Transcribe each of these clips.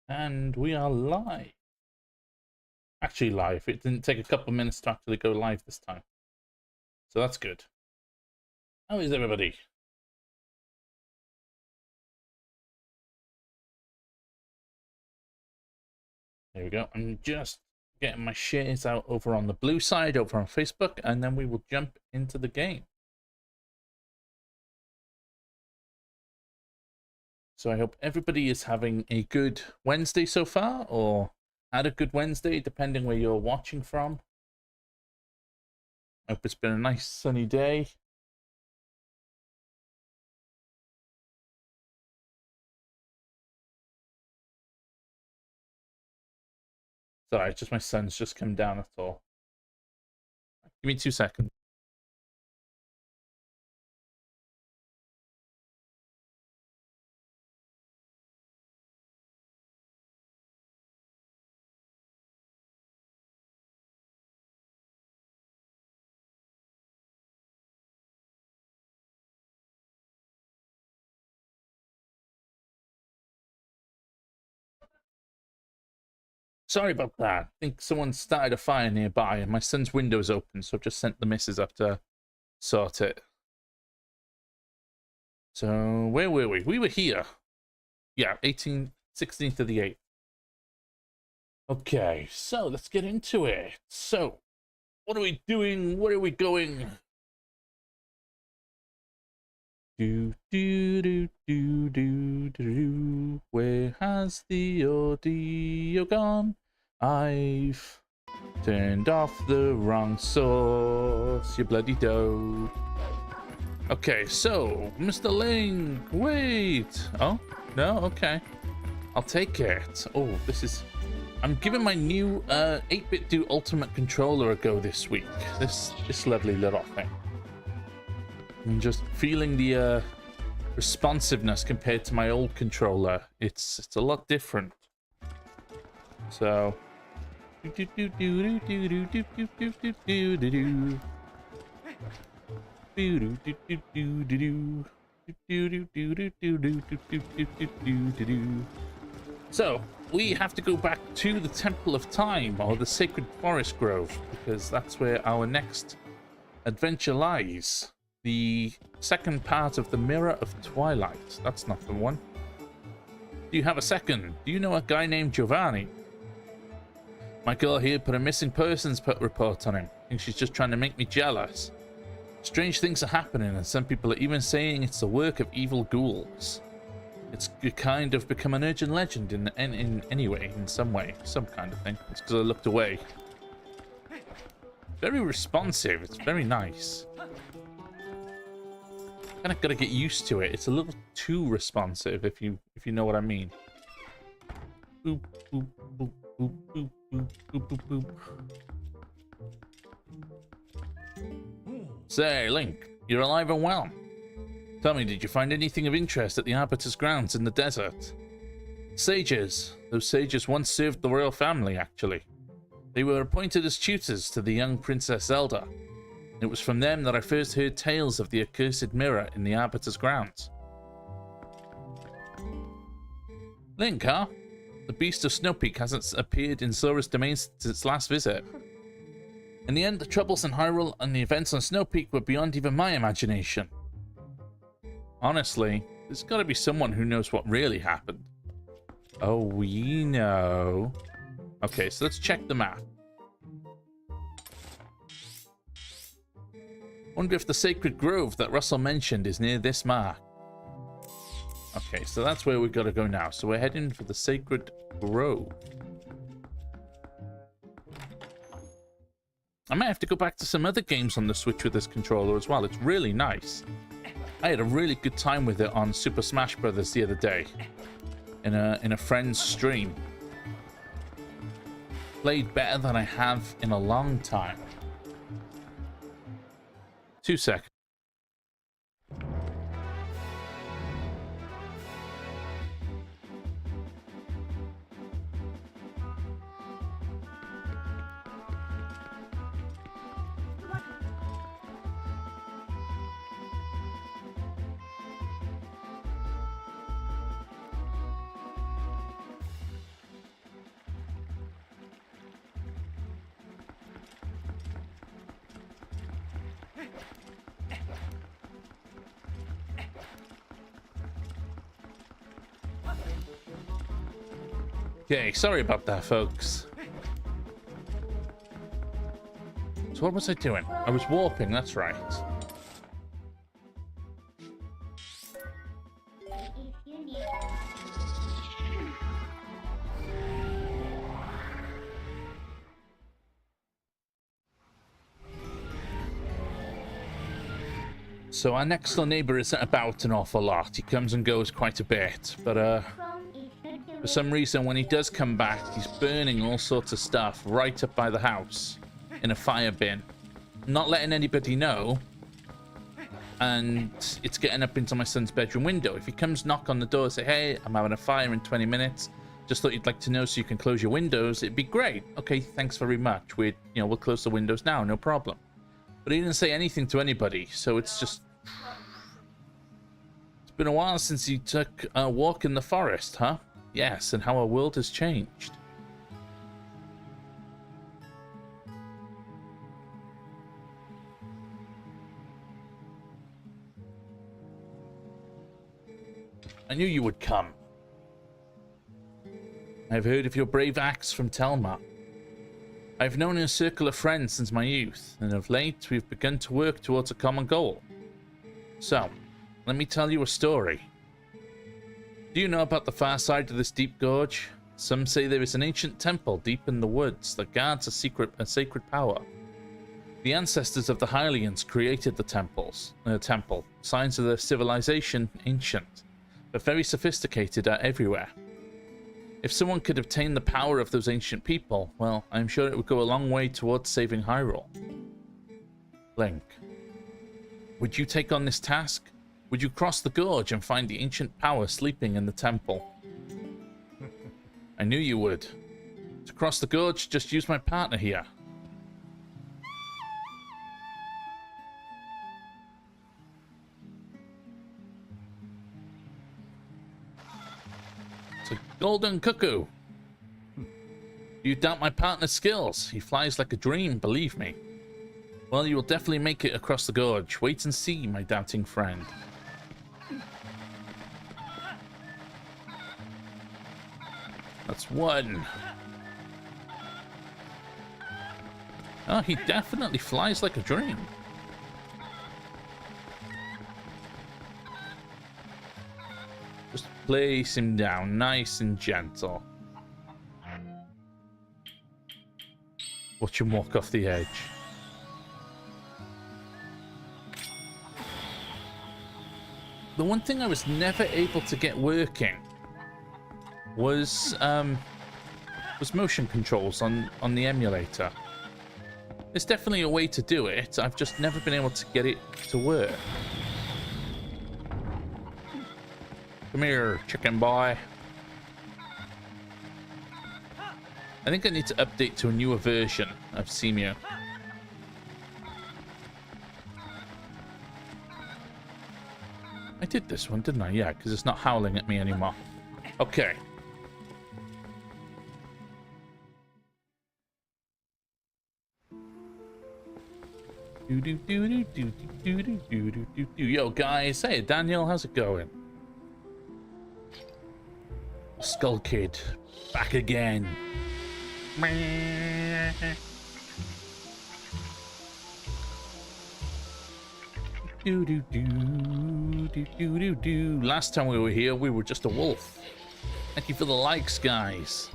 And we are live. Actually live. It didn't take a couple of minutes to actually go live this time. So that's good. How is everybody? There we go. I'm just getting my shares out over on the blue side, over on Facebook, and then we will jump into the game. So I hope everybody is having a good Wednesday so far, or had a good Wednesday, depending where you're watching from. I hope it's been a nice sunny day. Sorry, it's just my son's just come down, that's all. Give me 2 seconds. Sorry about that. I think someone started a fire nearby and my son's window's open, so I've just sent the missus up to sort it. So, where were we? We were here. Yeah, 16th of the 8th. Okay, so let's get into it. So, what are we doing? Where are we going? Do, do, do, do, do, do, do. Where has the audio gone? I've turned off the wrong source, you bloody doe. Okay, so, Mr. Link, wait. Oh, no, okay. I'll take it. Oh, this is... I'm giving my new 8-bit Do Ultimate controller a go this week. This lovely little thing. I'm just feeling the responsiveness compared to my old controller. It's a lot different. So... So, we have to go back to the Temple of Time, or the Sacred Forest Grove, because that's where our next adventure lies. The second part of the Mirror of Twilight. That's not the one. Do you have a second? Do you know a guy named Giovanni? My girl here put a missing persons report on him. I think she's just trying to make me jealous. Strange things are happening, and some people are even saying it's the work of evil ghouls. It's kind of become an urgent legend in any way, in some way, some kind of thing. It's because I looked away. Very responsive. It's very nice. Kind of got to get used to it. It's a little too responsive, if you know what I mean. Boop boop boop boop boop boop boop boop boop. Say, Link, you're alive and well. Tell me, did you find anything of interest at the Arbiter's grounds in the desert? Sages. Those sages once served the royal family, actually. They were appointed as tutors to the young Princess Zelda. It was from them that I first heard tales of the accursed mirror in the Arbiter's grounds. Link, huh? The beast of Snowpeak hasn't appeared in Sora's domain since its last visit. In the end, the troubles in Hyrule and the events on Snowpeak were beyond even my imagination. Honestly, there's got to be someone who knows what really happened. Oh, we know. Okay, so let's check the map. Wonder if the Sacred Grove that Russell mentioned is near this mark. Okay, so that's where we got to go now. So we're heading for the Sacred Grove. I might have to go back to some other games on the Switch with this controller as well. It's really nice. I had a really good time with it on Super Smash Bros. The other day. In a friend's stream. Played better than I have in a long time. 2 seconds. Okay, sorry about that, folks. So what was I doing? I was warping, that's right. So our next door neighbor isn't about an awful lot. He comes and goes quite a bit, but for some reason when he does come back, he's burning all sorts of stuff right up by the house in a fire bin, not letting anybody know, and it's getting up into my son's bedroom window. If he comes knock on the door and say, hey, I'm having a fire in 20 minutes, just thought you'd like to know so you can close your windows, it'd be great. Okay, thanks very much. We'll close the windows now, no problem. But he didn't say anything to anybody, so it's just... It's been a while since he took a walk in the forest, huh? Yes, and how our world has changed. I knew you would come. I've heard of your brave acts from Telma. I've known a circle of friends since my youth, and of late we've begun to work towards a common goal. So, let me tell you a story. Do you know about the far side of this deep gorge? Some say there is an ancient temple deep in the woods that guards a sacred power. The ancestors of the Hylians created the temple, signs of their civilization, ancient, but very sophisticated, are everywhere. If someone could obtain the power of those ancient people, well, I'm sure it would go a long way towards saving Hyrule. Link, would you take on this task? Would you cross the gorge and find the ancient power sleeping in the temple? I knew you would. To cross the gorge, just use my partner here. It's a golden cuckoo. You doubt my partner's skills. He flies like a dream, believe me. Well, you will definitely make it across the gorge. Wait and see, my doubting friend. That's one. Oh, he definitely flies like a dream. Just place him down nice and gentle. Watch him walk off the edge. The one thing I was never able to get working was motion controls on the emulator. There's definitely a way to do it. I've just never been able to get it to work. Come here, chicken boy. I think I need to update to a newer version of Cemu. I did this one, didn't I? Yeah, because it's not howling at me anymore. Okay. Yo, guys. Hey, Daniel. How's it going? Skull Kid. Back again. Last time we were here, we were just a wolf. Thank you for the likes, guys.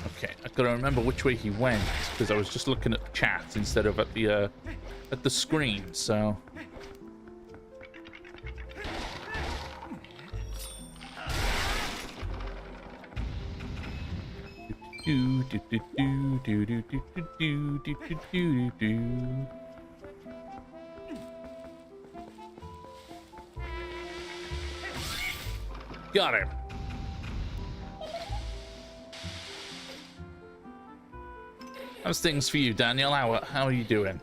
Okay, I gotta remember which way he went because I was just looking at the chat instead of at the screen. So. Got him. How's things for you, Daniel? How are you doing?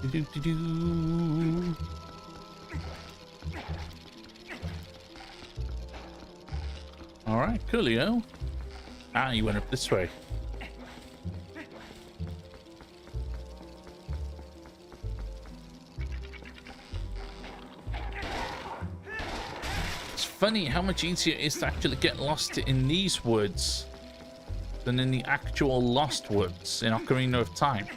Do-do-do-do. All right, coolio. Ah, you went up this way. It's funny how much easier it is to actually get lost in these woods than in the actual Lost Woods in Ocarina of Time.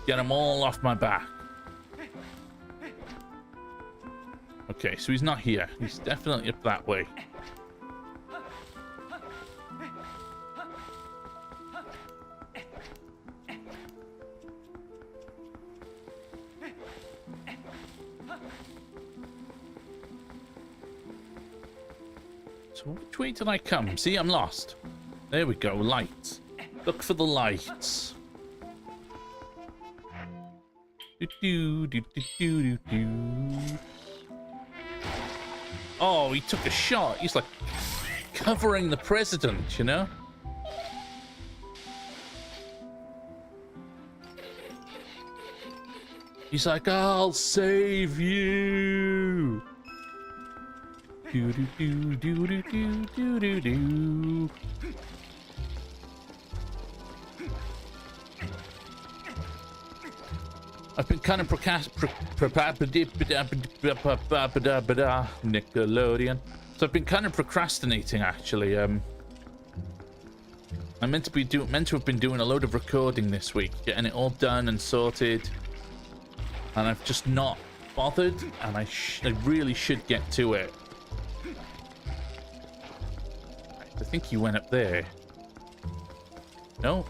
Get them all off my back. Okay, so he's not here. He's definitely up that way. So which way did I come? See, I'm lost. There we go, lights. Look for the lights. Oh, he took a shot. He's like covering the president, you know? He's like, I'll save you. Do do do do do do do do. I've been kind of Nickelodeon. So I've been kind of procrastinating, actually. I'm meant to have been doing a load of recording this week, getting it all done and sorted, and I've just not bothered. And I really should get to it. I think he went up there. No,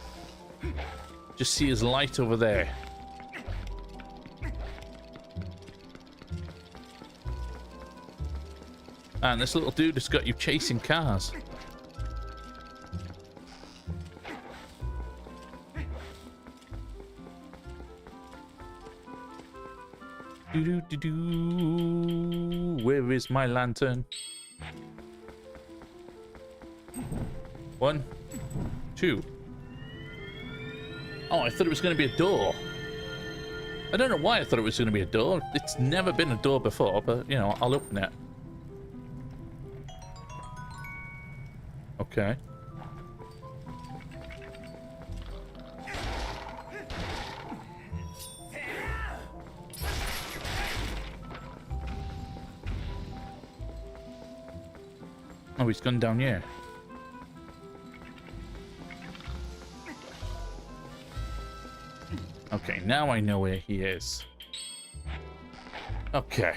just see his light over there. And this little dude has got you chasing cars. Do-do-do-do. Where is my lantern? 1, 2. Oh, I thought it was going to be a door. I don't know why I thought it was going to be a door. It's never been a door before, but, you know, I'll open it. Okay. Oh, he's gone down here. Okay, now I know where he is. Okay.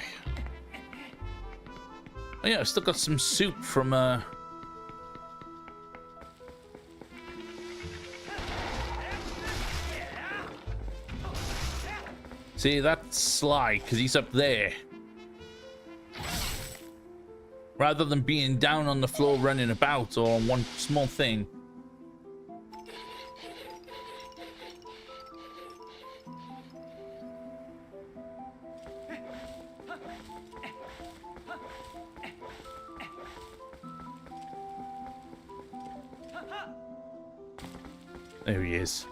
Oh yeah, I've still got some soup from See, that's Sly, because he's up there. Rather than being down on the floor running about or on one small thing. There he is.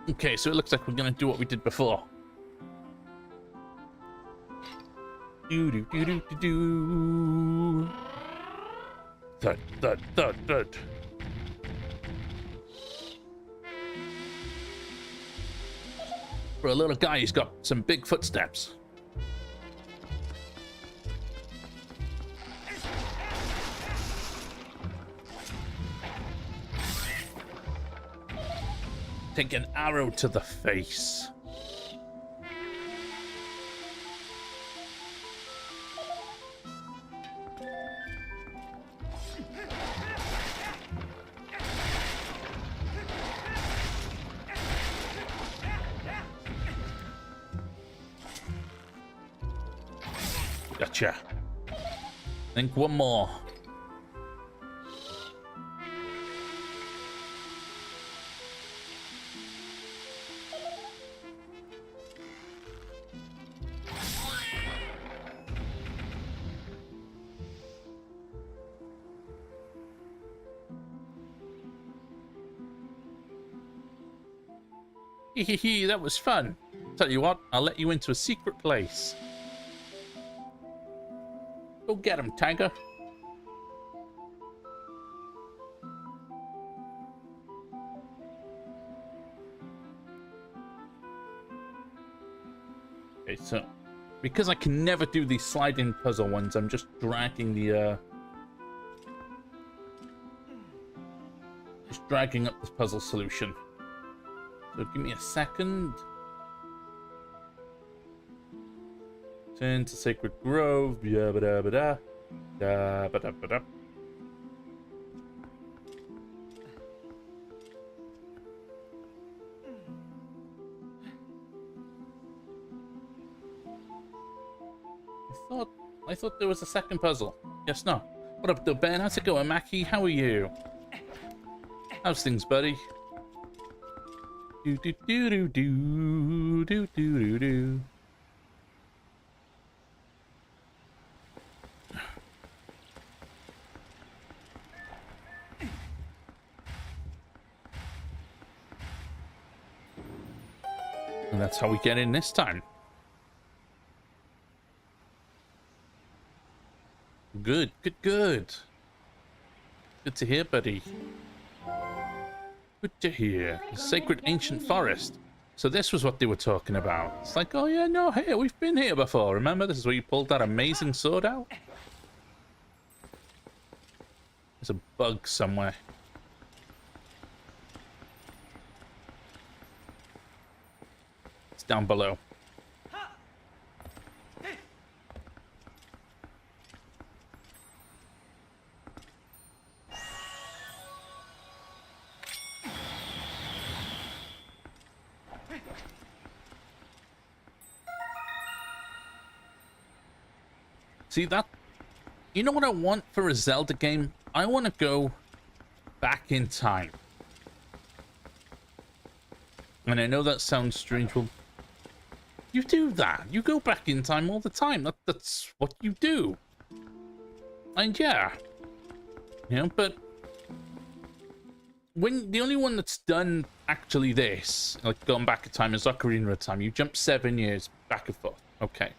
Okay, so it looks like we're gonna do what we did before. Do do do do do do. Thud thud thud thud. For a little guy, he's got some big footsteps. Take an arrow to the face. Gotcha. Think one more. Hee, that was fun. Tell you what, I'll let you into a secret place. Go get him, Tiger. Okay, so because I can never do these sliding puzzle ones, I'm just dragging the dragging up this puzzle solution. So give me a second. Turn to Sacred Grove. Yeah, ba da ba da. Da ba da ba da. I thought there was a second puzzle. Yes, no. What up, though, Ben? How's it going, Mackie? How are you? How's things, buddy? Do do do do do do do do do. And that's how we get in this time. Good, good, good. Good to hear, buddy. Good to hear. The sacred ancient forest. So this was what they were talking about. It's like, oh yeah, no, hey, we've been here before. Remember, this is where you pulled that amazing sword out? There's a bug somewhere. It's down below. See that? You know what I want for a Zelda game? I want to go back in time. And I know that sounds strange. Well, you do that. You go back in time all the time. That's what you do. And yeah. You know, but when the only one that's done actually this, like going back in time, is Ocarina of Time. You jump 7 years back and forth. Okay.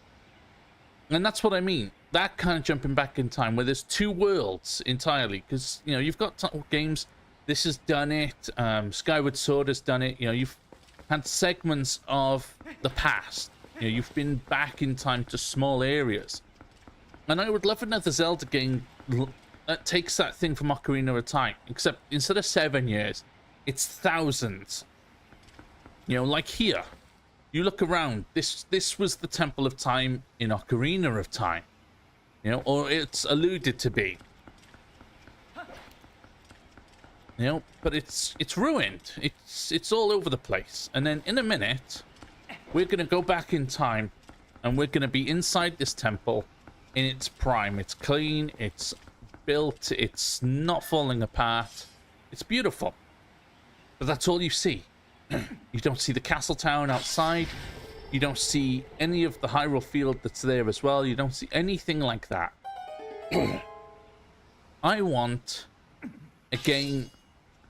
And that's what I mean. That kind of jumping back in time where there's two worlds entirely. Because, you know, you've got games. This has done it. Skyward Sword has done it. You know, you've had segments of the past. You know, you've been back in time to small areas. And I would love another Zelda game that takes that thing from Ocarina of Time. Except instead of 7 years, it's thousands. You know, like here. You look around, this was the Temple of Time in Ocarina of Time. You know, or it's alluded to be. You know, but it's ruined. It's all over the place. And then in a minute, we're going to go back in time and we're going to be inside this temple in its prime. It's clean, it's built, it's not falling apart. It's beautiful. But that's all you see. You don't see the castle town outside. You don't see any of the Hyrule Field that's there as well. You don't see anything like that. I want a game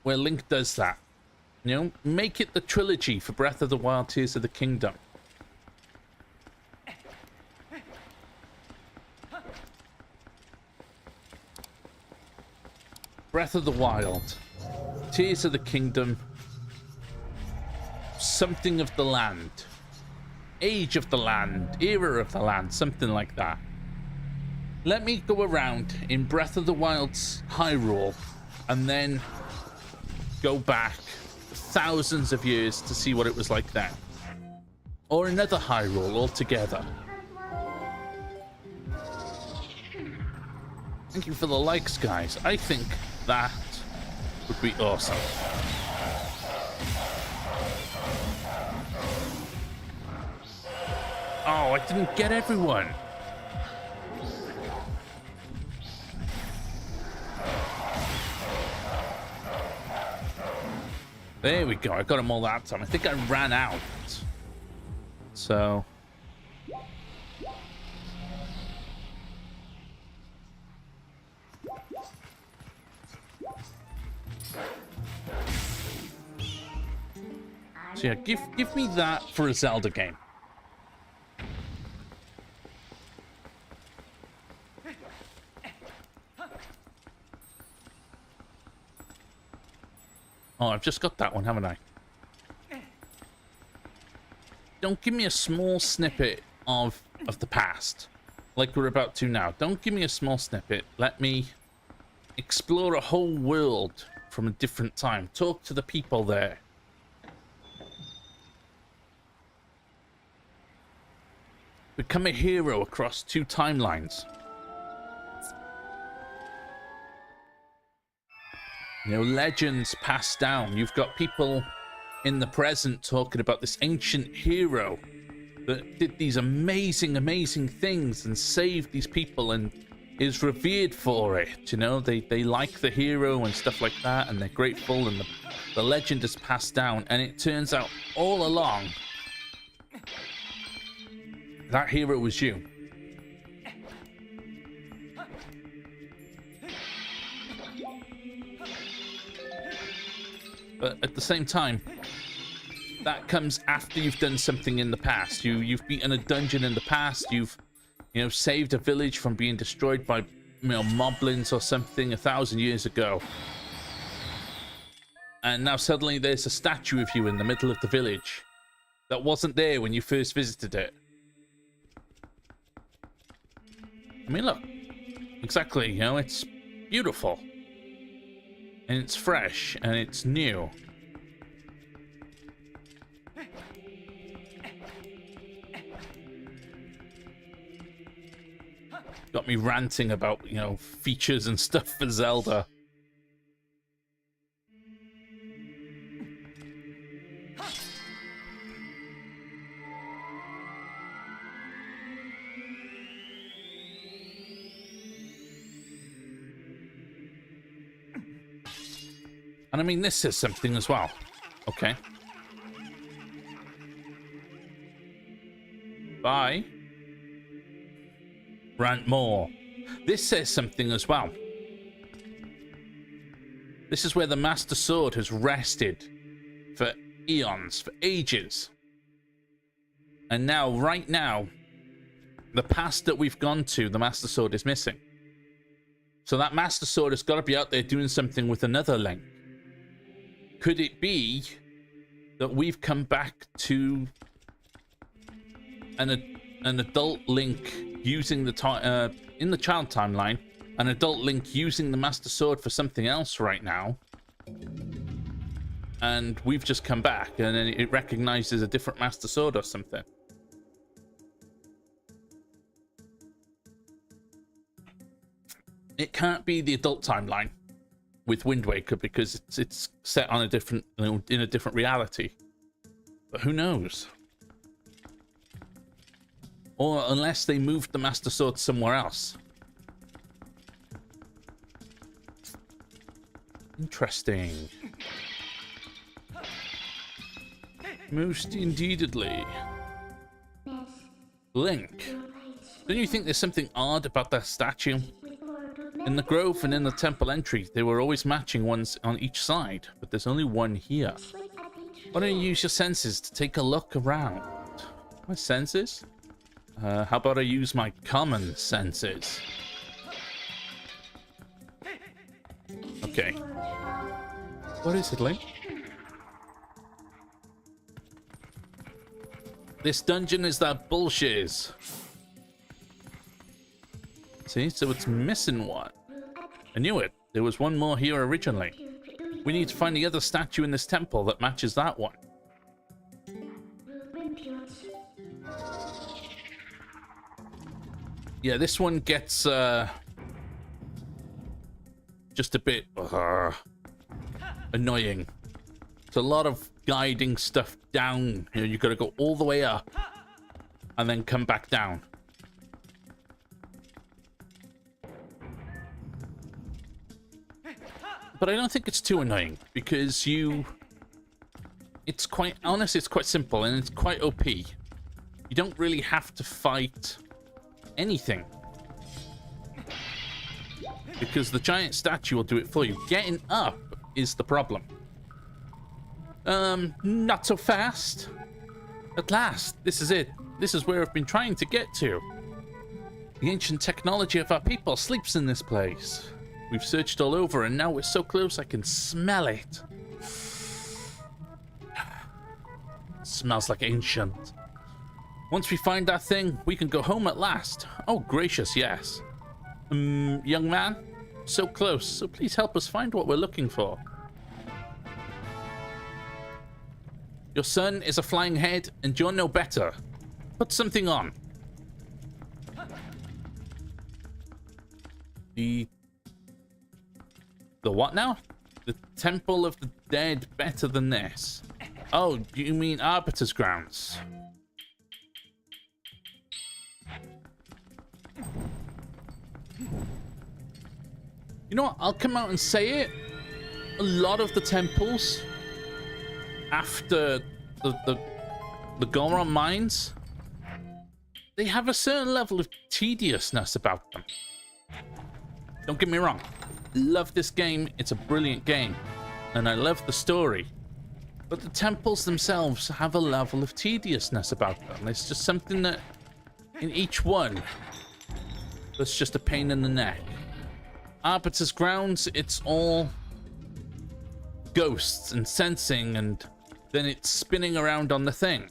where Link does that. You know, make it the trilogy for Breath of the Wild, Tears of the Kingdom. Breath of the Wild, Tears of the Kingdom, something of the land, age of the land, era of the land, something like that. Let me go around in Breath of the Wild's Hyrule and then go back thousands of years to see what it was like then. Or another Hyrule altogether. Thank you for the likes, guys. I think that would be awesome. Oh, I didn't get everyone. There we go. I got them all that time. I think I ran out. So... So yeah, give me that for a Zelda game. Oh, I've just got that one, haven't I? Don't give me a small snippet of the past, like we're about to now. Don't give me a small snippet. Let me explore a whole world from a different time. Talk to the people there. Become a hero across 2 timelines. You know, legends passed down. You've got people in the present talking about this ancient hero that did these amazing, amazing things and saved these people and is revered for it. You know, they like the hero and stuff like that, and they're grateful, and the legend is passed down. And it turns out all along that hero was you. But at the same time, that comes after you've done something in the past. You've beaten a dungeon in the past. You've, you know, saved a village from being destroyed by, you know, moblins or something 1,000 years ago. And now suddenly there's a statue of you in the middle of the village that wasn't there when you first visited it. I mean, look, exactly, you know, it's beautiful. And it's fresh, and it's new. Got me ranting about, you know, features and stuff for Zelda. And I mean, this says something as well. Okay. Bye. Rant more. This says something as well. This is where the Master Sword has rested for eons, for ages. And now, right now, the past that we've gone to, the Master Sword is missing. So that Master Sword has got to be out there doing something with another Link. Could it be that we've come back to an adult Link using the in the child timeline, an adult Link using the Master Sword for something else right now, and we've just come back and it recognizes a different Master Sword or something? It can't be the adult timeline with Wind Waker because it's set on a different, you know, in a different reality. But who knows? Or unless they moved the Master Sword somewhere else. Interesting. Most indeededly. Link, don't you think there's something odd about that statue? In the grove and in the temple entry, they were always matching ones on each side, but there's only one here. Why don't you use your senses to take a look around? My senses? How about I use my common senses? Okay. What is it, Link? This dungeon is that bullshit. See, so it's missing one. I knew it. There was one more here originally. We need to find the other statue in this temple that matches that one. Yeah, this one gets just a bit annoying. It's a lot of guiding stuff down. You know, you got to go all the way up and then come back down. But I don't think it's too annoying because you it's quite honest, it's quite simple, and it's quite OP. You don't really have to fight anything, because the giant statue will do it for you. Getting up is the problem. Not so fast. At last, this is it. This is where I've been trying to get to. The ancient technology of our people sleeps in this place. We've searched all over, and now we're so close I can smell it. Smells like ancient. Once we find that thing, we can go home at last. Oh, gracious, yes. Young man, so close, so please help us find what we're looking for. Your son is a flying head, and you're no better. Put something on. The what now? The Temple of the Dead better than this. Oh, you mean Arbiter's Grounds? You know what? I'll come out and say it. A lot of the temples after the Goron mines, they have a certain level of tediousness about them. Don't get me wrong. Love this game. It's a brilliant game. And I love the story. But the temples themselves have a level of tediousness about them. It's just something that in each one that's just a pain in the neck. Arbiter's Grounds, it's all ghosts and sensing, and then it's spinning around on the thing.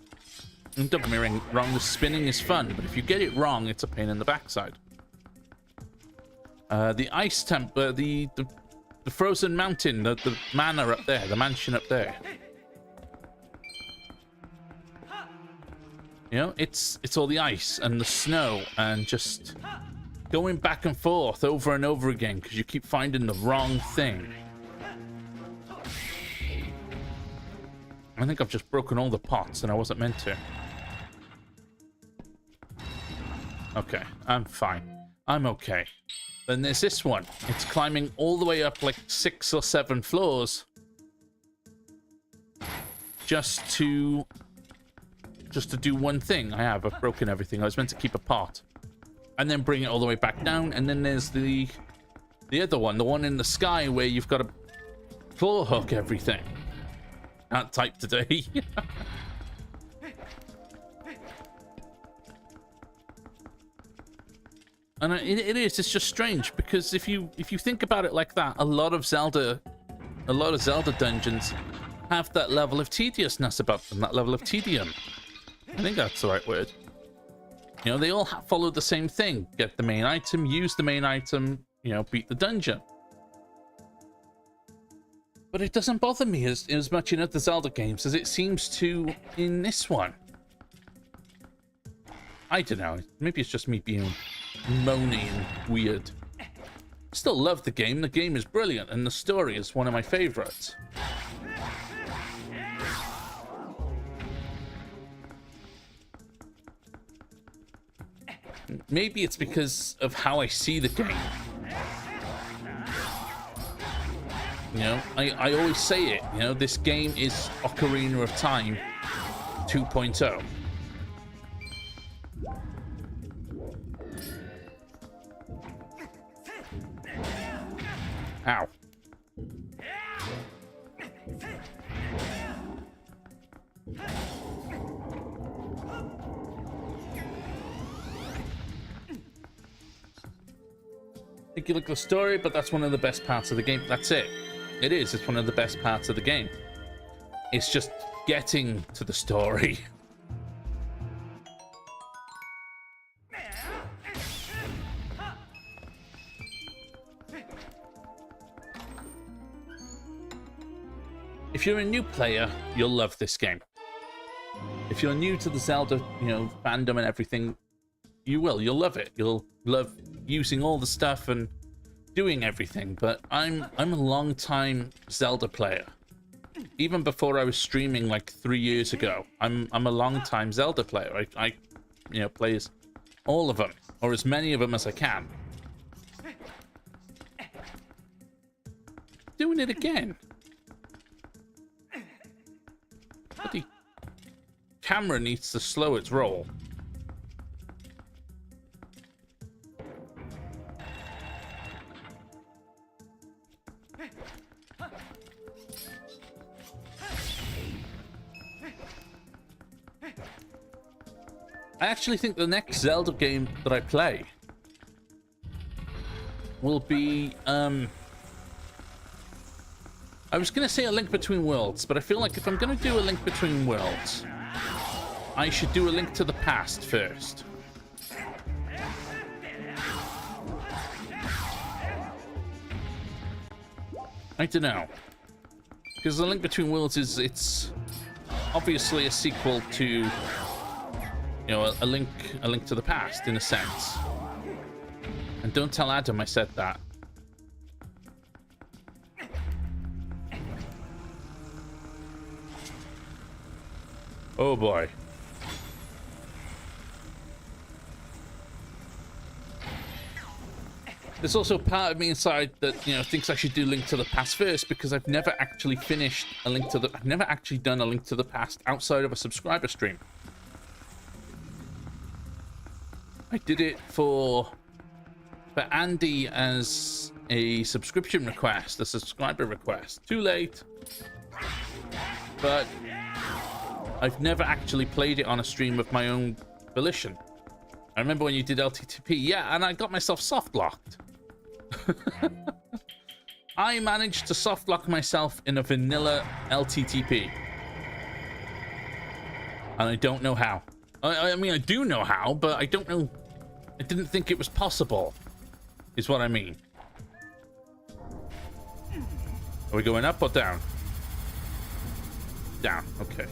And don't get me wrong, the spinning is fun, but if you get it wrong, it's a pain in the backside. The ice temple, the frozen mountain, the manor up there, the mansion up there. You know, it's all the ice and the snow and just going back and forth over and over again because you keep finding the wrong thing. I think I've just broken all the pots and I wasn't meant to. Okay, I'm fine. I'm okay. Then there's this one. It's climbing all the way up like 6 or 7 floors just to do one thing. I've broken everything. I was meant to keep a pot and then bring it all the way back down. And then there's the other one, the one in the sky where you've got to floor hook everything. Can't type today. And it's just strange because if you think about it like that, a lot of Zelda dungeons have that level of tediousness about them, that level of tedium. I think that's the right word. You know, they all follow the same thing. Get the main item, use the main item, you know, beat the dungeon. But it doesn't bother me as much in other Zelda games as it seems to in this one. I don't know. Maybe it's just me being moany and weird. Still love the game. The game is brilliant and the story is one of my favorites. Maybe it's because of how I see the game. You know, I always say it, you know, this game is Ocarina of Time 2.0. Ow. I think you look at the story, but that's one of the best parts of the game. That's it. It is. It's one of the best parts of the game. It's just getting to the story. If you're a new player, you'll love this game. If you're new to the Zelda, you know, fandom and everything, you will. You'll love it. You'll love using all the stuff and doing everything. But I'm a long time Zelda player. Even before I was streaming like 3 years ago, I'm a long time Zelda player. I you know, play as all of them or as many of them as I can. Doing it again. camera needs to slow its roll. I actually think the next Zelda game that I play will be, I was going to say A Link Between Worlds, but I feel like if I'm going to do A Link Between Worlds, I should do A Link to the Past first. I don't know. Because A Link Between Worlds it's obviously a sequel to, you know, a link to the past, in a sense. And don't tell Adam I said that. Oh boy. There's also part of me inside that, you know, thinks I should do Link to the Past first, because I've never actually finished a Link to the... I've never actually done a Link to the Past outside of a subscriber stream. I did it for Andy as a subscription request, a subscriber request. Too late. But I've never actually played it on a stream of my own volition. I remember when you did LTTP, yeah, and I got myself soft locked. I managed to soft lock myself in a vanilla LTTP. And I don't know how. I mean, I do know how, but I don't know. I didn't think it was possible, is what I mean. Are we going up or down? Down, okay.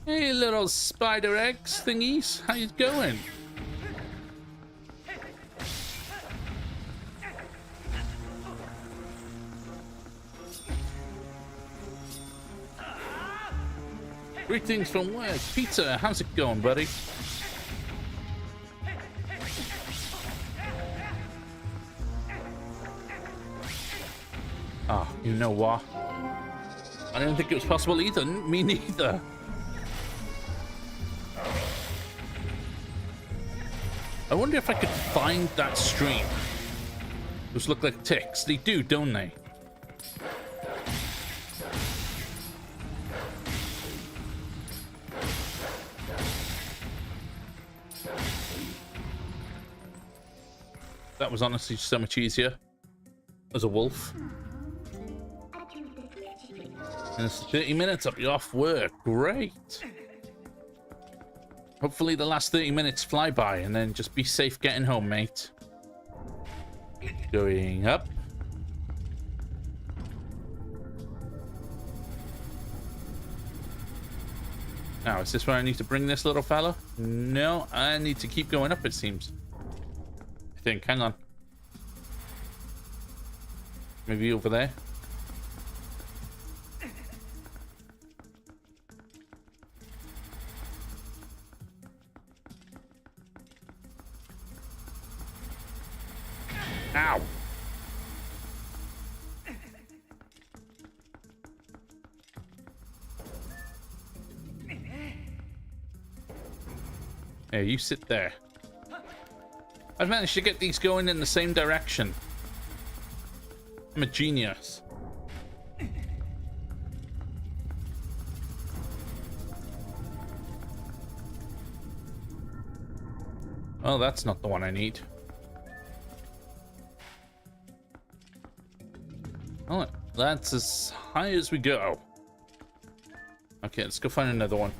Hey, little spider eggs thingies. How you going? Greetings from work. Peter, how's it going, buddy? Oh, you know what? I didn't think it was possible either. Me neither. I wonder if I could find that stream. Those look like ticks. They do, don't they? That was honestly so much easier as a wolf. And it's 30 minutes up, you're off work. Great. Hopefully the last 30 minutes fly by, and then just be safe getting home, mate. Going up. Now, is this where I need to bring this little fella? No, I need to keep going up, it seems. I think. Hang on. Maybe over there. Ow. Hey, you sit there. I've managed to get these going in the same direction. I'm a genius. Oh, that's not the one I need. Oh, that's as high as we go. Okay, let's go find another one.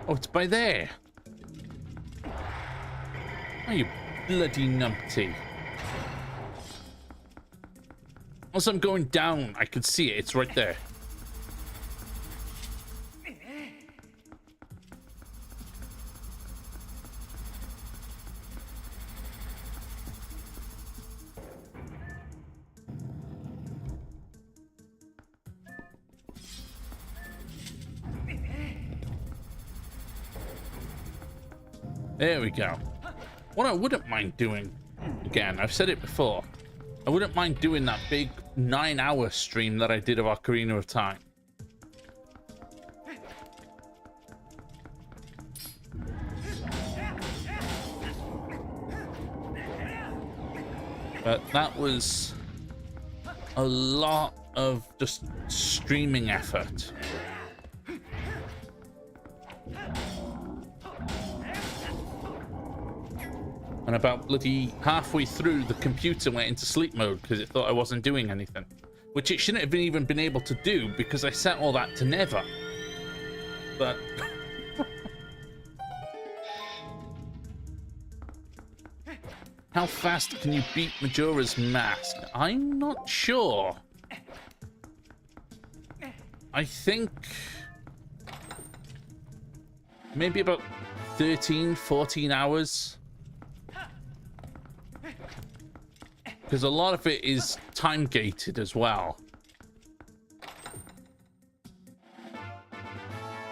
Oh, it's by there. Oh, you bloody numpty. As I'm going down, I can see it. It's right there. There we go. What I wouldn't mind doing, again, I've said it before, I wouldn't mind doing that big 9-hour stream that I did of Ocarina of Time. But that was a lot of just streaming effort. And about bloody halfway through, the computer went into sleep mode because it thought I wasn't doing anything. Which it shouldn't have even been able to do because I set all that to never. But... how fast can you beat Majora's Mask? I'm not sure. I think... maybe about 13, 14 hours. Because a lot of it is time gated as well.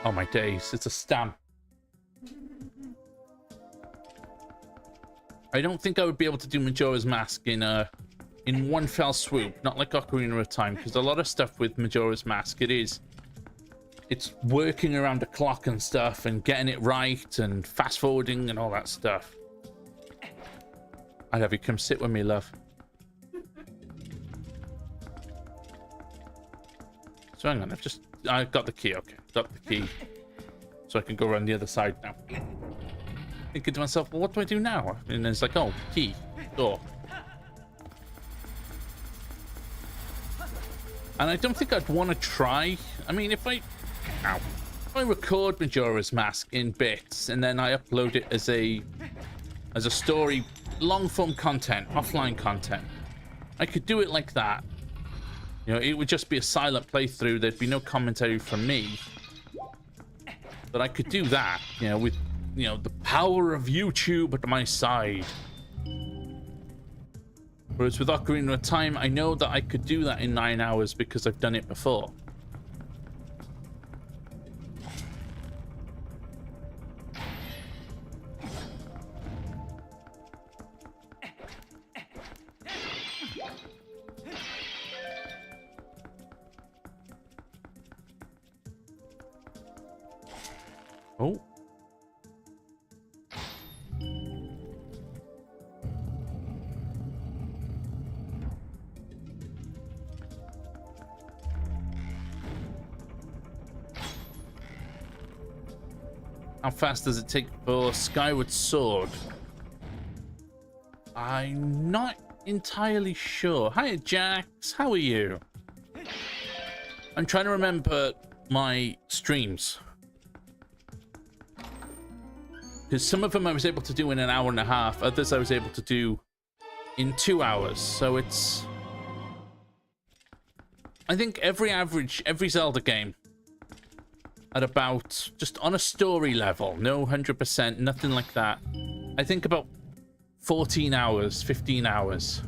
Oh my days, it's a stamp. I don't think I would be able to do Majora's Mask in one fell swoop, not like Ocarina of Time, because a lot of stuff with Majora's Mask, it's working around the clock and stuff and getting it right and fast forwarding and all that stuff. I'd have you come sit with me, love. So hang on, I got the key, okay. Got the key. So I can go around the other side now. Thinking to myself, well, what do I do now? And then it's like, oh, key, door. And I don't think I'd want to try. I mean, if I record Majora's Mask in bits and then I upload it as a story, long form content, offline content, I could do it like that. You know, it would just be a silent playthrough. There'd be no commentary from me. But I could do that, you know, with, you know, the power of YouTube at my side. Whereas with Ocarina of Time, I know that I could do that in 9 hours because I've done it before. Oh. How fast does it take for Skyward Sword? I'm not entirely sure. Hi, Jax. How are you? I'm trying to remember my streams. Because some of them I was able to do in 1.5 hours, others I was able to do in 2 hours. So it's... I think every Zelda game at about, just on a story level, no 100%, nothing like that. I think about 14 hours, 15 hours.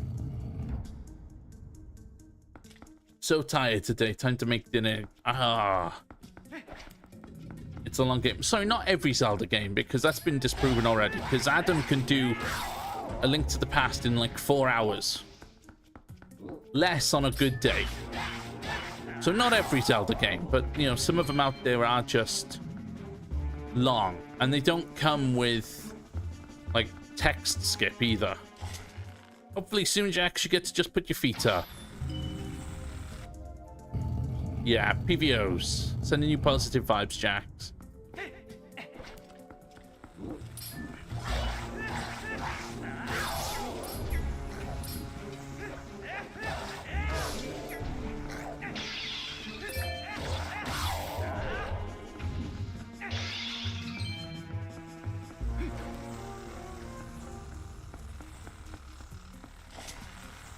So tired today, time to make dinner. It's a long game. Sorry, not every Zelda game, because that's been disproven already. Because Adam can do A Link to the Past in like 4 hours. Less on a good day. So not every Zelda game, but, you know, some of them out there are just long. And they don't come with, like, text skip either. Hopefully soon, Jax, you get to just put your feet up. Yeah, PVOs. Sending you positive vibes, Jax.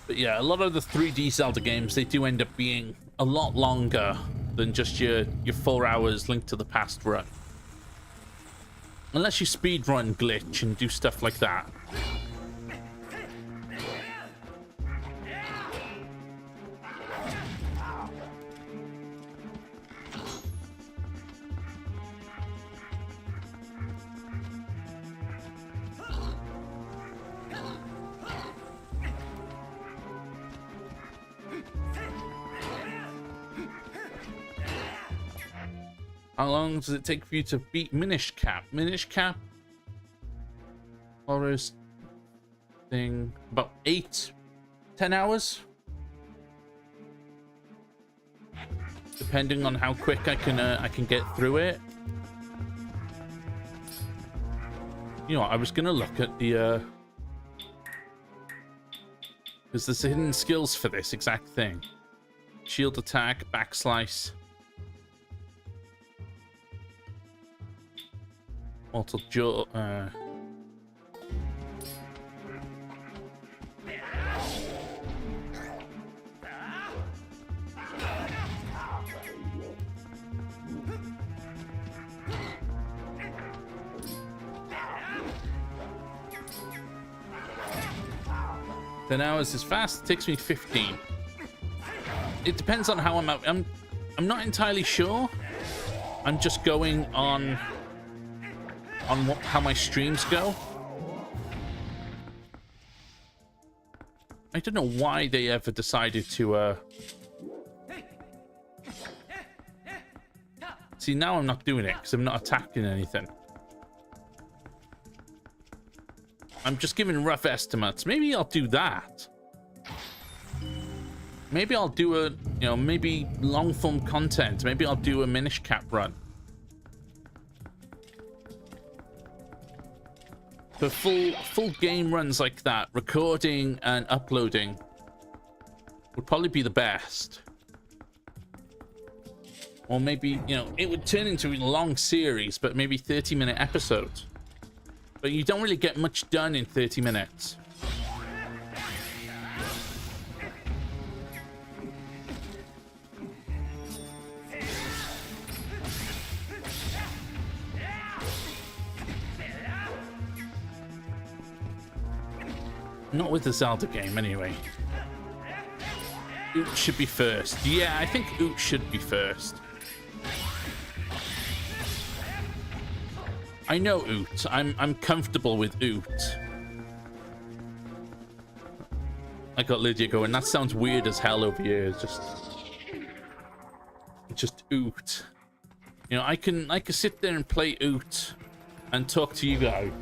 But yeah, a lot of the 3D Zelda games, they do end up being a lot longer than just your 4 hours Link to the Past run. Unless you speedrun glitch and do stuff like that. How long does it take for you to beat Minish Cap? Minish Cap? Horrors thing. About 8, 10 hours? Depending on how quick I can get through it. You know what, I was gonna look at the because there's hidden skills for this exact thing. Shield attack, backslice. Mortal jaw, Then hours is fast. It takes me 15. It depends on how I'm not entirely sure. I'm just going on how my streams go. I don't know why they ever decided to see, now I'm not doing it because I'm not attacking anything. I'm just giving rough estimates. Maybe I'll do that. Maybe I'll do a, maybe long form content. Maybe I'll do a Minish Cap run. For full game runs like that, recording and uploading would probably be the best. Or maybe, it would turn into a long series, but maybe 30-minute episodes. But you don't really get much done in 30 minutes. Not with the Zelda game, anyway. Oot should be first. Yeah, I think Oot should be first. I know Oot. I'm comfortable with Oot. I got Lydia going. That sounds weird as hell over here. It's just Oot. I can sit there and play Oot and talk to you guys.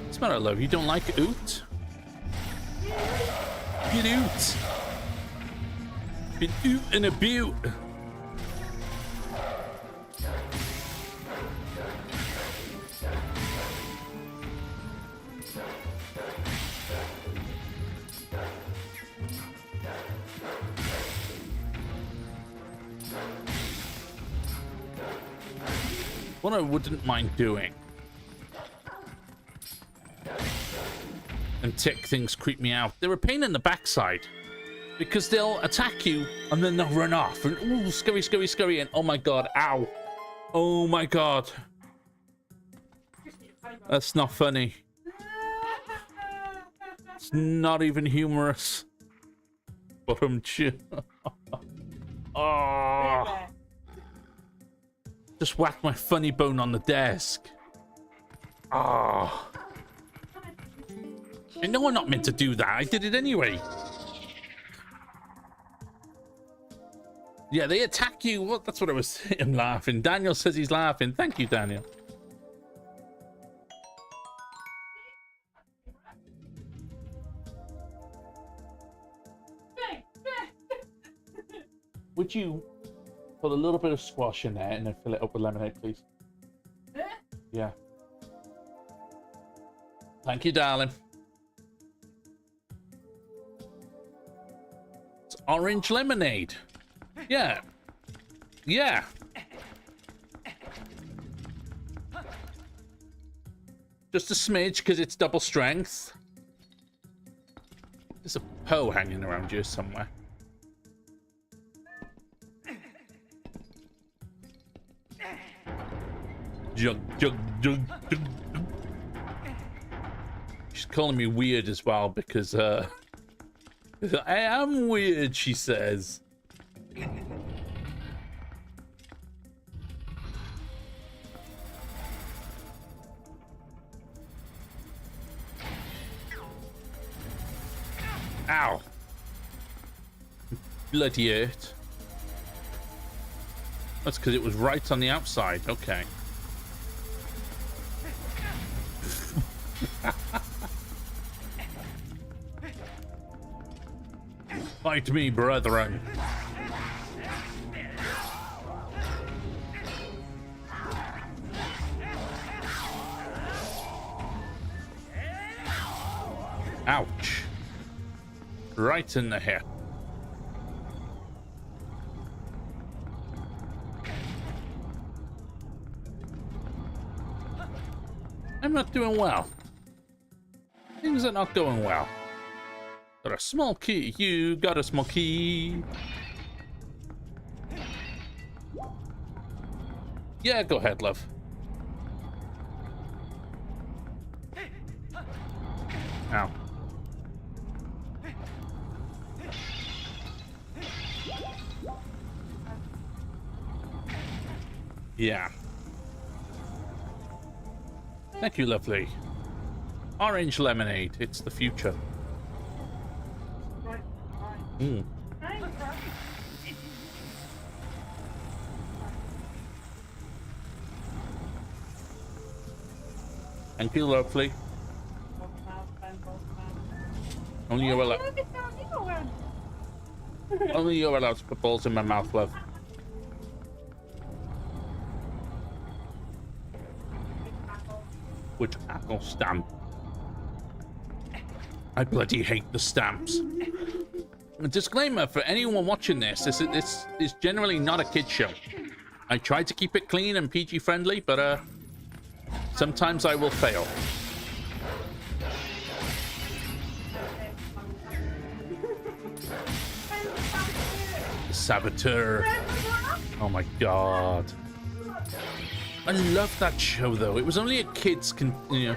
What's the matter, love? You don't like Oot? Get Oot. Been oot and a butte. What I wouldn't mind doing, and tick things creep me out. They're a pain in the backside. Because they'll attack you and then they'll run off. And ooh, scurry, scurry, scurry. And oh my god, ow. Oh my god. That's not funny. It's not even humorous. But I'm chill. Oh. Just whacked my funny bone on the desk. Ah. Oh. I know I'm not meant to do that. I did it anyway. Yeah, they attack you. What? That's what I was saying. I'm laughing. Daniel says he's laughing. Thank you, Daniel. Would you put a little bit of squash in there and then fill it up with lemonade, please? Yeah. Thank you, darling. It's orange lemonade. Yeah. Yeah. Just a smidge because it's double strength. There's a Poe hanging around here somewhere. Jug, jug, jug, jug. She's calling me weird as well because I am weird, she says. Ow. bloody hurt. That's because it was right on the outside. Okay. Fight me, brethren. Ouch. Right in the hip. I'm not doing well. Things are not going well. Got a small key. You got a small key. Yeah, go ahead, love. Ow. Yeah. Thank you, lovely. Orange lemonade. It's the future. Mm. Thank you, lovely. Only you're allowed. Only you're allowed to put balls in my mouth, love. Which apple stamp? I bloody hate the stamps. A disclaimer for anyone watching this: this is generally not a kid show. I try to keep it clean and PG friendly, but sometimes I will fail. The Saboteur. Oh my god. I love that show though. It was only a kids The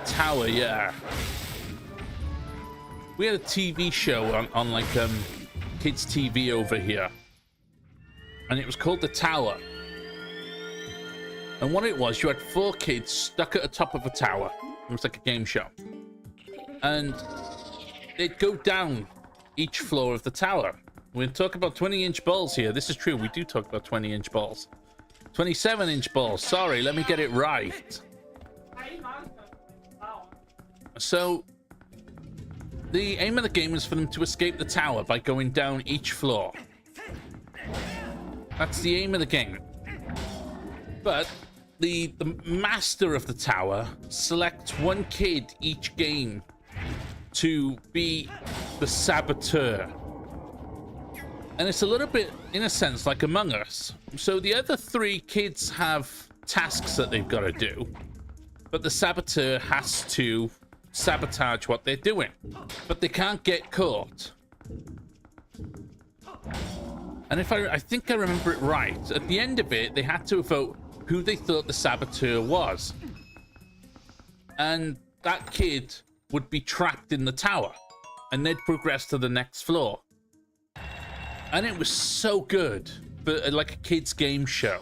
Tower, yeah. We had a TV show on like kids TV over here, and it was called The Tower. And what it was, you had 4 kids stuck at the top of a tower. It was like a game show, and they'd go down each floor of the tower. We're talking about 20-inch balls here. This is true. We do talk about 20-inch balls. 27-inch balls. Sorry, let me get it right. So the aim of the game is for them to escape the tower by going down each floor. That's the aim of the game. But the master of the tower selects 1 kid each game to be the Saboteur. And it's a little bit, in a sense, like Among Us. So the other 3 kids have tasks that they've got to do, but the Saboteur has to sabotage what they're doing. But they can't get caught. And if I think I remember it right, at the end of it, they had to vote who they thought the Saboteur was. And that kid would be trapped in the tower, and they'd progress to the next floor. And it was so good, but like a kid's game show.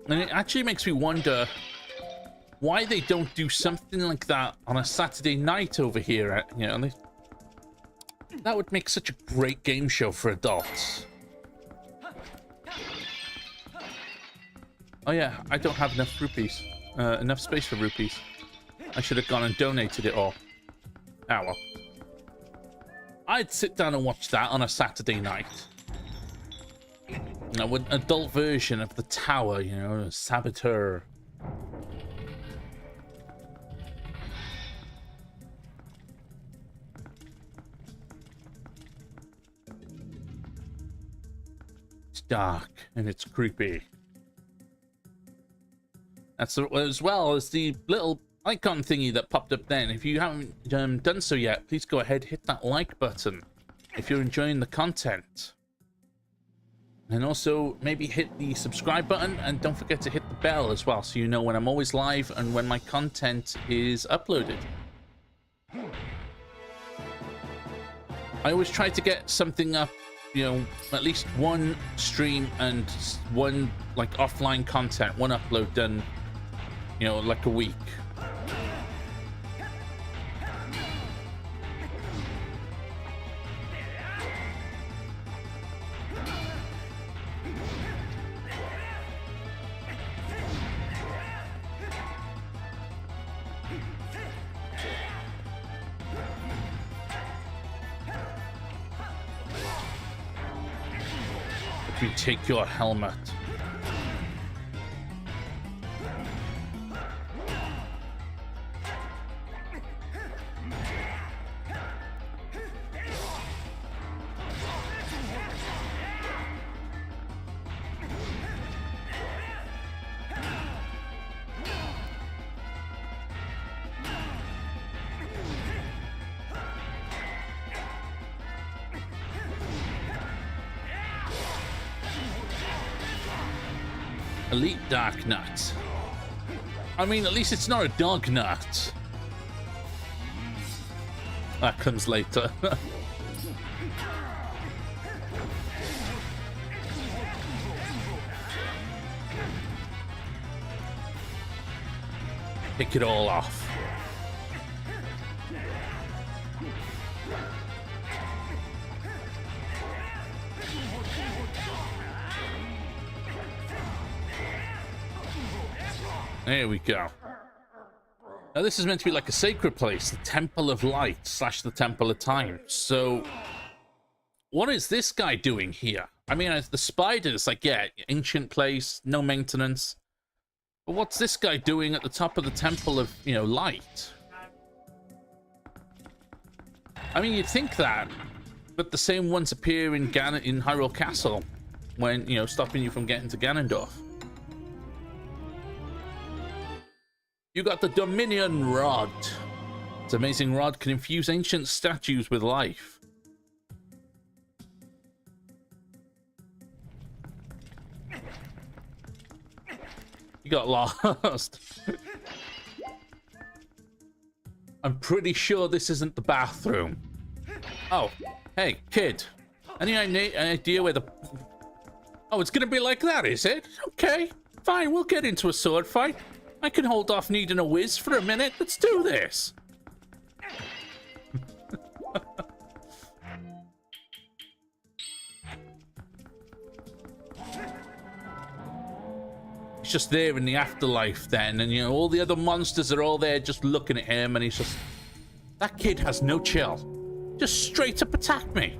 And it actually makes me wonder why they don't do something like that on a Saturday night over here. That would make such a great game show for adults. Oh yeah, I don't have enough rupees. Enough space for rupees. I should have gone and donated it all. Ah, well. I'd sit down and watch that on a Saturday night. With an adult version of the tower, Saboteur. It's dark and it's creepy. That's as well as the little icon thingy that popped up then. If you haven't done so yet, please go ahead, hit that like button if you're enjoying the content. And also maybe hit the subscribe button, and don't forget to hit the bell as well, so you know when I'm always live and when my content is uploaded. I always try to get something up, at least 1 stream and 1 like offline content, 1 upload done, like a week. Let me take your helmet. Elite Dark Nut. I mean, at least it's not a dog nut. That comes later. Pick it all off. There we go. Now this is meant to be like a sacred place, the Temple of Light / the Temple of Time. So what is this guy doing here? I mean, the spiders, like, yeah, ancient place, no maintenance. But what's this guy doing at the top of the Temple of, you know, Light? I mean, you'd think that, but the same ones appear in Hyrule Castle when, you know, stopping you from getting to Ganondorf. You got the Dominion Rod. This amazing rod can infuse ancient statues with life. You got lost. I'm pretty sure this isn't the bathroom. Oh, hey, kid. Any idea where the... Oh, it's gonna be like that, is it? Okay, fine, we'll get into a sword fight. I can hold off needing a whiz for a minute. Let's do this. He's just there in the afterlife then, and you know, all the other monsters are all there just looking at him, and he's just... That kid has no chill. Just straight up attack me.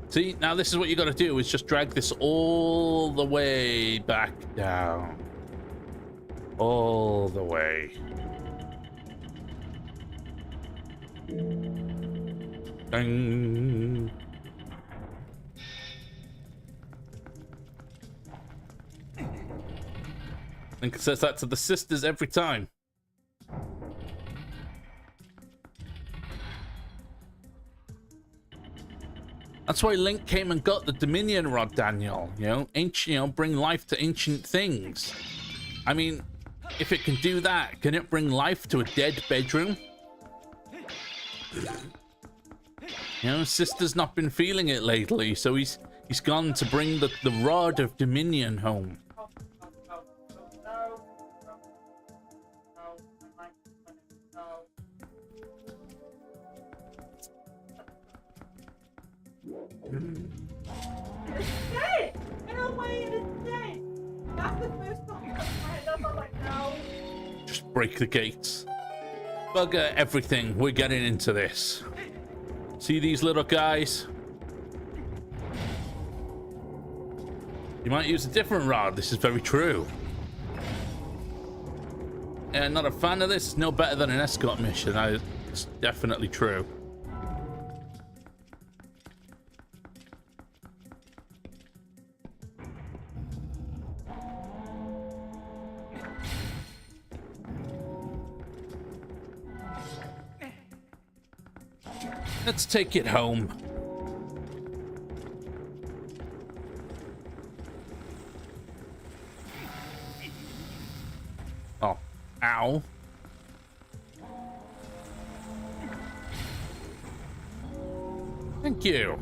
See, now this is what you got to do, is just drag this all the way back down. All the way. Ding. I think it says that to the sisters every time. That's why Link came and got the Dominion Rod, Daniel. You know, ancient, you know, bring life to ancient things. I mean, if it can do that, can it bring life to a dead bedroom? You know, Sister's not been feeling it lately, so he's gone to bring the Rod of Dominion home. Just break the gates. Bugger everything. We're getting into this. See these little guys? You might use a different rod. This is very true. Yeah, not a fan of this. No better than an escort mission. It's definitely true. Let's take it home. Oh, ow. Thank you.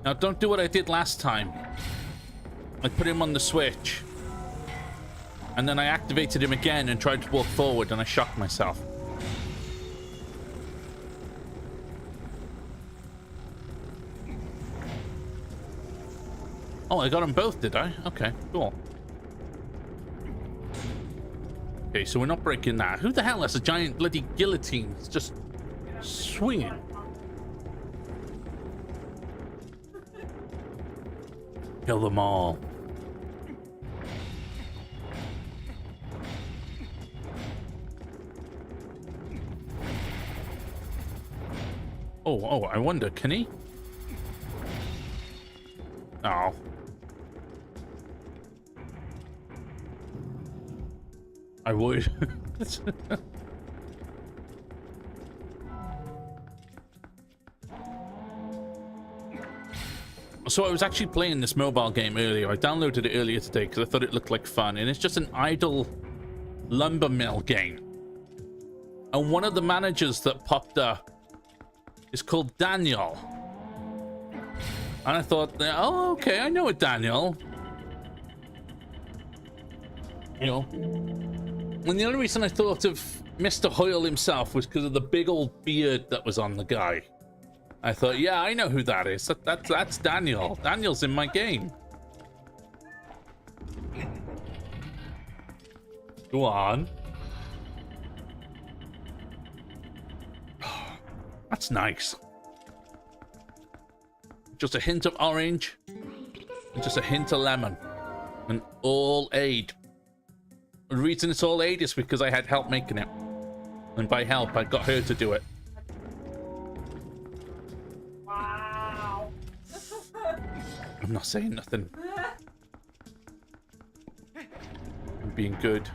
Now don't do what I did last time. I put him on the switch. And then I activated him again and tried to walk forward and I shocked myself. Oh, I got them both, did I? Okay, cool. Okay, so we're not breaking that. Who the hell has a giant bloody guillotine? It's just swinging. Kill them all. Oh, I wonder, can he? Oh. I would. So I was actually playing this mobile game earlier. I downloaded it earlier today because I thought it looked like fun. And it's just an idle lumber mill game. And one of the managers that popped up is called Daniel. And I thought, oh, okay, I know a Daniel. You know. And the only reason I thought of Mr. Hoyle himself was because of the big old beard that was on the guy. I thought, yeah, I know who that is. That's Daniel. Daniel's in my game. Go on. That's nice. Just a hint of orange. And just a hint of lemon. And all aid. The reason it's all aid is because I had help making it. And by help, I got her to do it. I'm not saying nothing. I'm being good.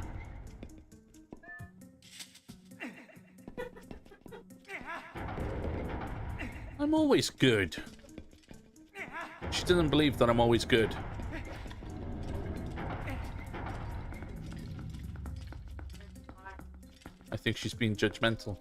I'm always good. She doesn't believe that I'm always good. I think she's being judgmental.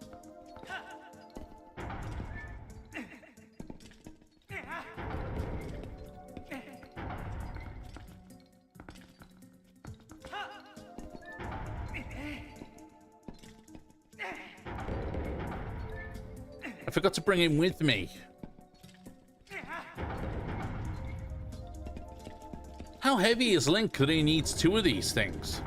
I forgot to bring him with me. How heavy is Link that he needs 2 of these things?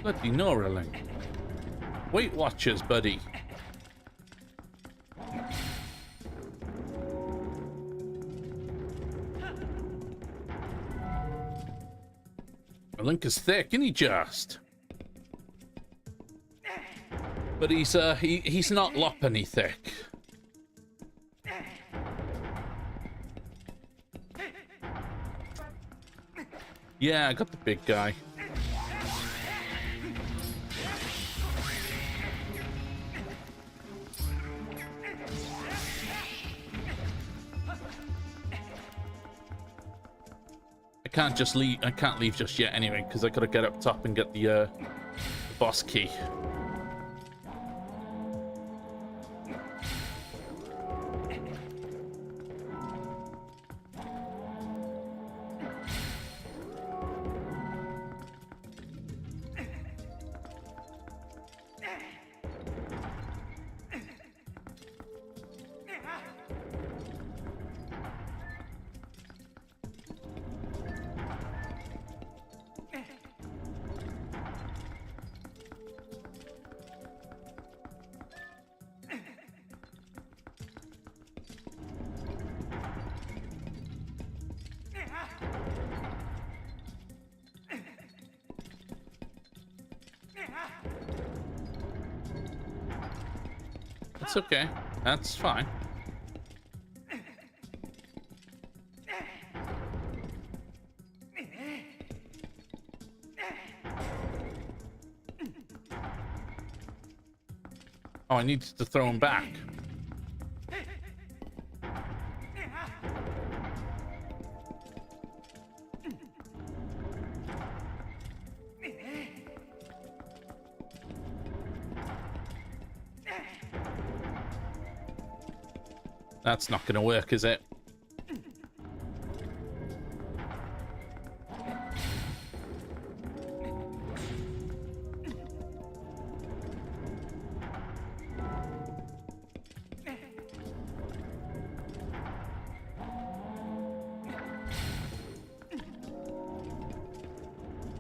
Bloody Nora, Link. Weight Watchers, buddy. Link is thick, isn't he just? But he's not loppany thick. Yeah, I got the big guy. I can't leave just yet anyway, because I gotta get up top and get the boss key. That's okay. That's fine. Oh, I needed to throw him back. That's not going to work, is it?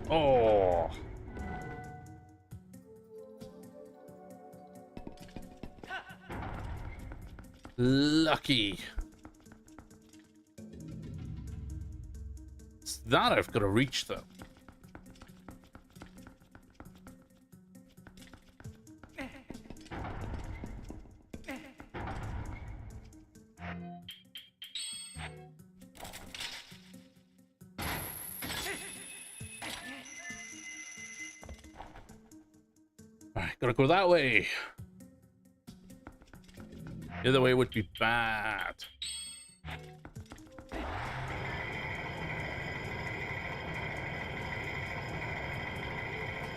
Oh. Lucky. It's that I've got to reach, though. Alright, gotta go that way. The other way would be bad.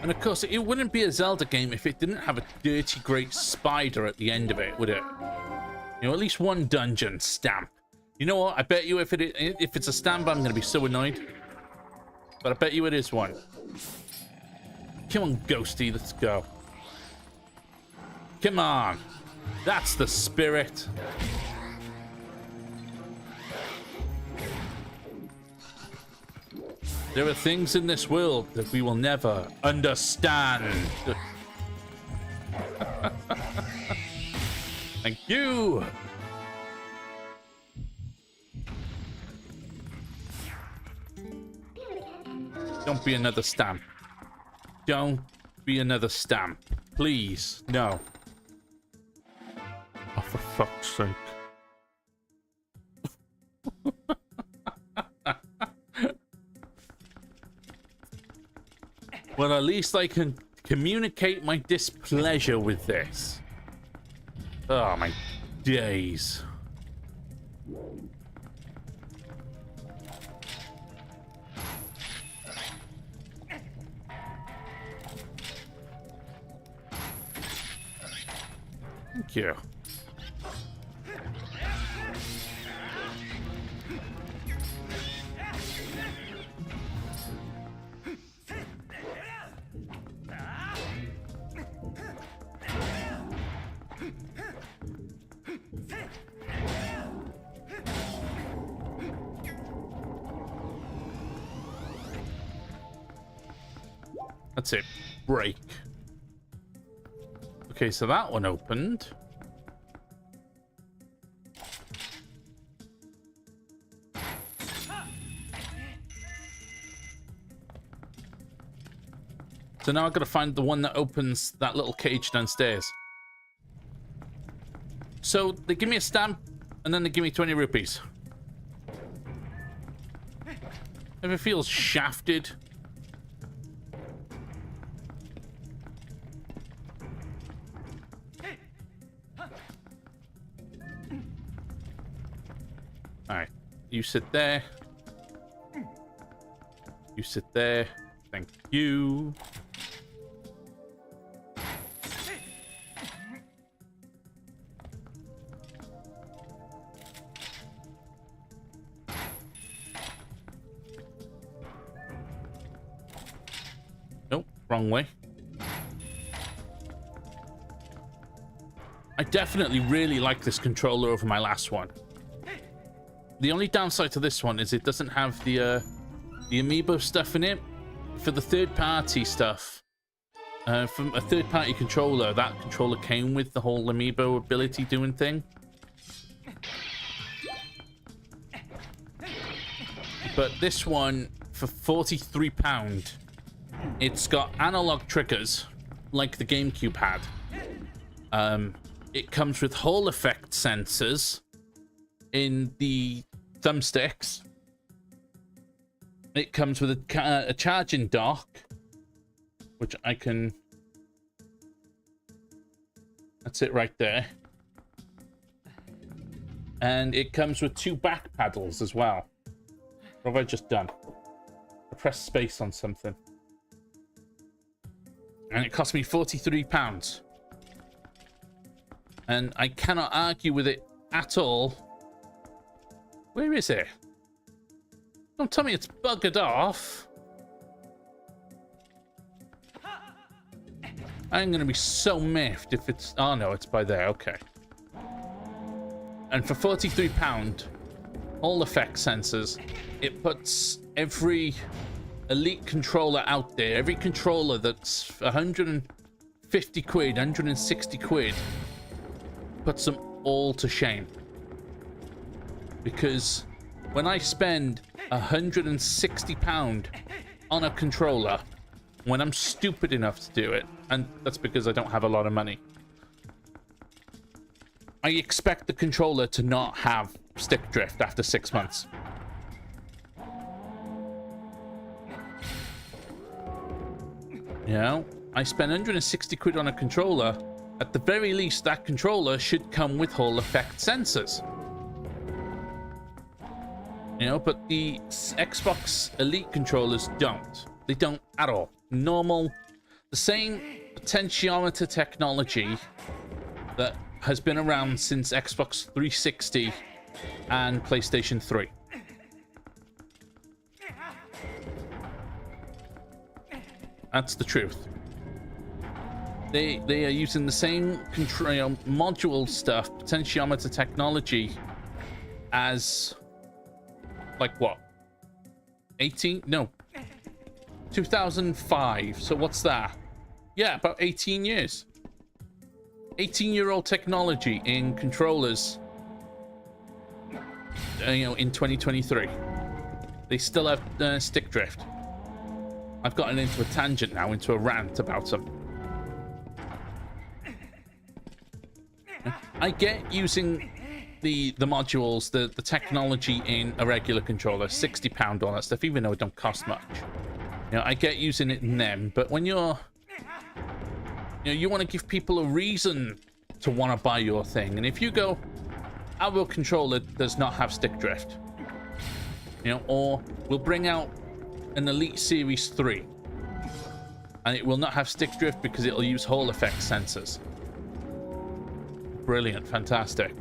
And of course, it wouldn't be a Zelda game if it didn't have a dirty great spider at the end of it, would it? You know, at least one dungeon stamp. You know what? I bet you if it's a stamp, I'm going to be so annoyed. But I bet you it is one. Come on, Ghosty, let's go. Come on. That's the spirit. There are things in this world that we will never understand. Thank you. Don't be another stamp. Don't be another stamp. Please, no. Oh, for fuck's sake. Well, at least I can communicate my displeasure with this. Oh, my days. Thank you. That's it. Break. Okay, so that one opened. So now I've got to find the one that opens that little cage downstairs. So they give me a stamp and then they give me 20 rupees. Ever feels shafted? Alright, you sit there. You sit there. Thank you. Nope, wrong way. I definitely really like this controller over my last one. The only downside to this one is it doesn't have the amiibo stuff in it. For the third-party stuff, from a third-party controller, that controller came with the whole amiibo ability doing thing. But this one, for £43, it's got analog triggers, like the GameCube had. It comes with Hall effect sensors in the thumbsticks. It comes with a charging dock, which I can... That's it right there. And it comes with 2 back paddles as well. What have I just done? I pressed space on something. And it cost me £43. And I cannot argue with it at all. Where is it? Don't tell me it's buggered off. I'm going to be so miffed if it's... Oh, no, it's by there. Okay. And for £43, all effect sensors, it puts every Elite controller out there, every controller that's 150 quid, 160 quid, puts them all to shame. Because when I spend £160 on a controller, when I'm stupid enough to do it, and that's because I don't have a lot of money, I expect the controller to not have stick drift after 6 months. You know, I spend 160 quid on a controller. At the very least, that controller should come with Hall effect sensors. You know, but the Xbox Elite controllers don't. They don't at all. Normal, the same potentiometer technology that has been around since Xbox 360 and PlayStation 3. That's the truth. They are using the same control module stuff, potentiometer technology, as like what? 2005. So what's that? Yeah, about 18 years. 18-year-old technology in controllers. In 2023, they still have stick drift. I've gotten into a tangent now, into a rant about them. I get using the modules, the technology in a regular controller, £60, all that stuff, even though it don't cost much. I get using it in them, but when you want to give people a reason to want to buy your thing, and if you go, our controller does not have stick drift, or we'll bring out an Elite Series 3, and it will not have stick drift because it'll use Hall effect sensors. Brilliant, fantastic.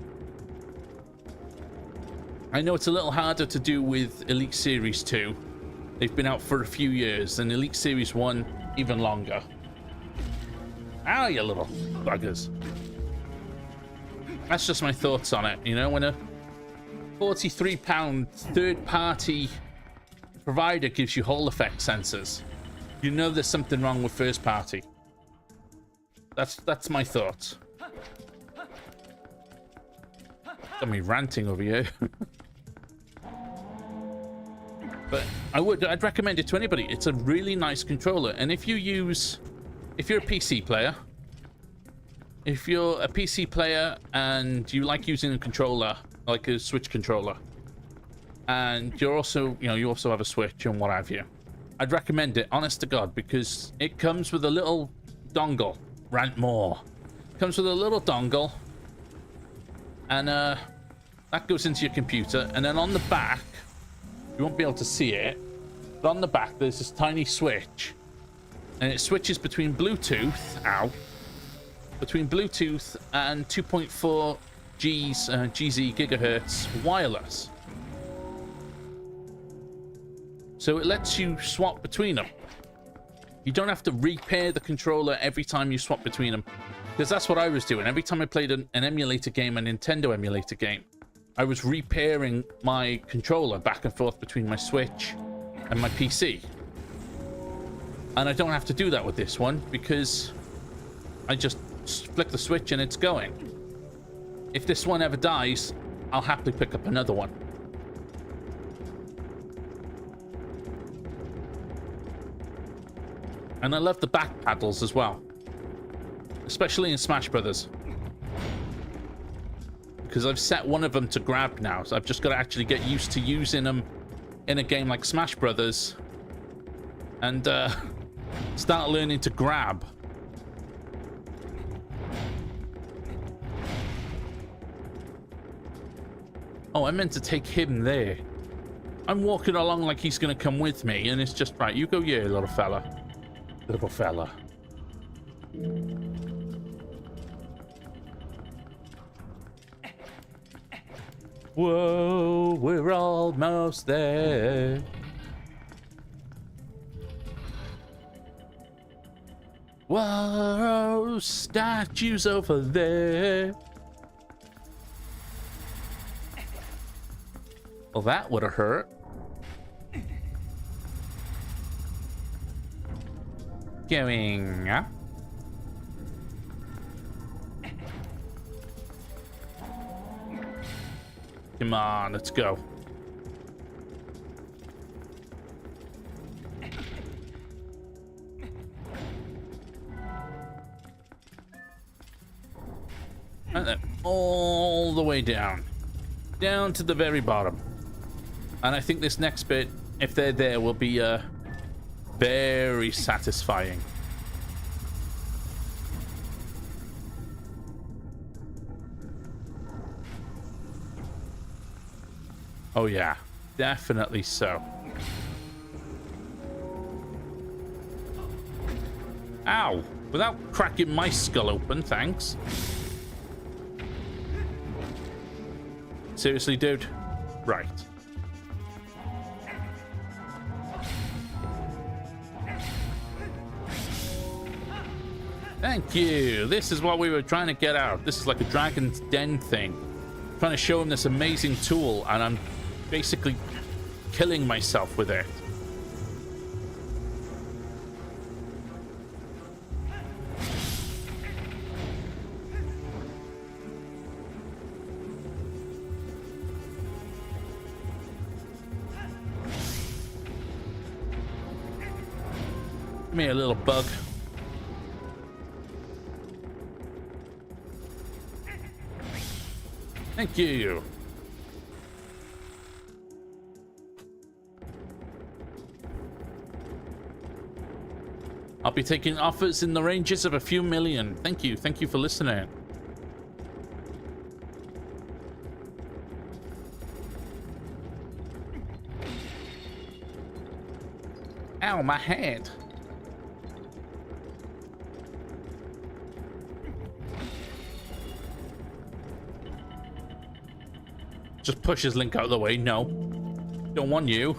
I know it's a little harder to do with Elite Series 2. They've been out for a few years, and Elite Series 1 even longer. Ah, you little buggers. That's just my thoughts on it. When a £43 third-party provider gives you Hall effect sensors, there's something wrong with first party. That's my thoughts. Got me ranting over here. But I'd recommend it to anybody. It's a really nice controller, and if you're a PC player, and you like using a controller like a Switch controller, and you also have a Switch and what have you, I'd recommend it, honest to God, because it comes with a little dongle. Rant more. Comes with a little dongle, and that goes into your computer, and then on the back, you won't be able to see it, but on the back there's this tiny switch, and it switches between Bluetooth and 2.4 GZ gigahertz wireless. So it lets you swap between them. You don't have to repair the controller every time you swap between them, because that's what I was doing. Every time I played an emulator game, a Nintendo emulator game, I was repairing my controller back and forth between my Switch and my PC. And I don't have to do that with this one, because I just flick the switch and it's going. If this one ever dies, I'll happily pick up another one. And I love the back paddles as well, especially in Smash Brothers, because I've set one of them to grab now, so I've just got to actually get used to using them in a game like Smash Brothers, and start learning to grab. Oh, I meant to take him there. I'm walking along like he's gonna come with me, and it's just, right, you go here, little fella. Little fella. Whoa, we're almost there. Whoa, statues over there. Well, that would have hurt. Going up. Come on, let's go. And then all the way down. Down to the very bottom. And I think this next bit, if they're there, will be very satisfying. Oh yeah, definitely so. Ow! Without cracking my skull open, thanks. Seriously, dude? Right. Thank you. This is what we were trying to get out. This is like a Dragon's Den thing. Trying to show him this amazing tool, and I'm basically killing myself with it. Give me a little bug. Thank you. I'll be taking offers in the ranges of a few million. Thank you. Thank you for listening. Ow, my head. Just pushes Link out of the way. No. Don't want you.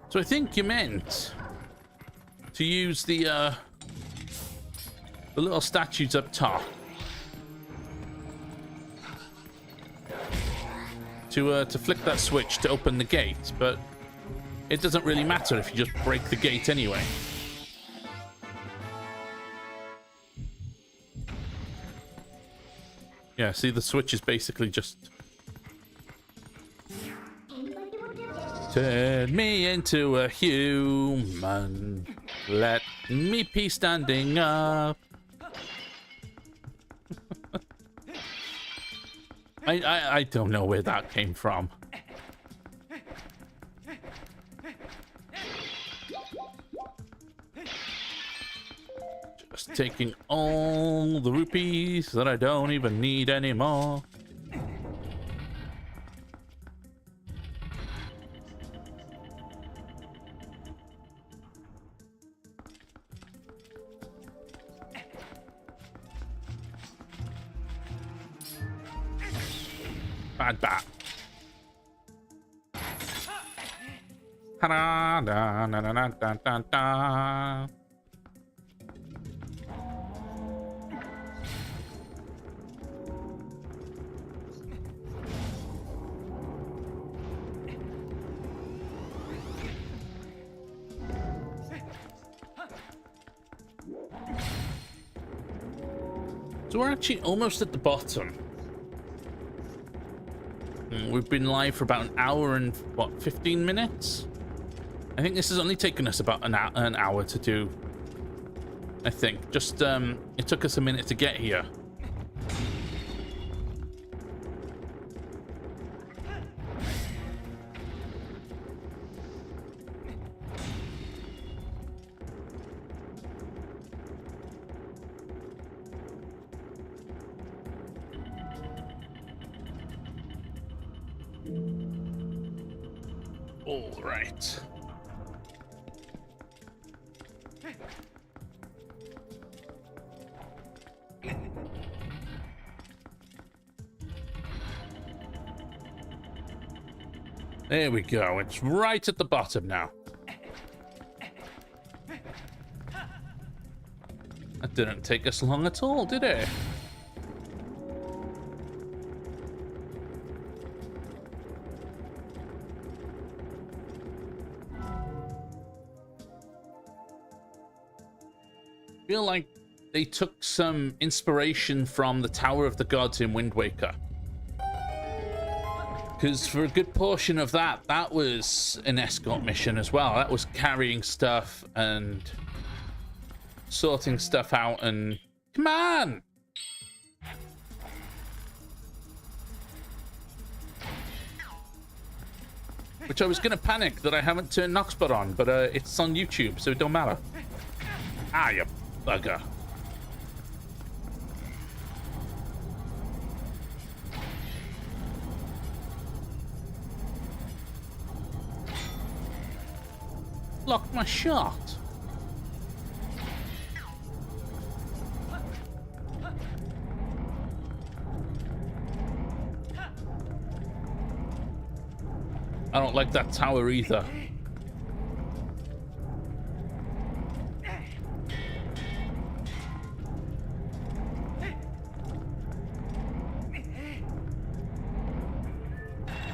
So I think you meant to use the little statues up top to flick that switch to open the gate, but it doesn't really matter if you just break the gate anyway. Yeah, see, the switch is basically just turn me into a human. Let me be standing up. I don't know where that came from. Just taking all the rupees that I don't even need anymore. Bad bat. Da da da da da da da. So we're actually almost at the bottom. We've been live for about an hour and, what, 15 minutes? I think this has only taken us about an hour to do. I think. Just, it took us a minute to get here. All right. There we go. It's right at the bottom now. That didn't take us long at all, did it? feel like they took some inspiration from the Tower of the Gods in Wind Waker. Because for a good portion of that, that was an escort mission as well. That was carrying stuff and sorting stuff out and... Come on! Which I was going to panic that I haven't turned Noxbot on, but it's on YouTube, so it don't matter. Ah, you bugger. Blocked my shot. I don't like that tower either.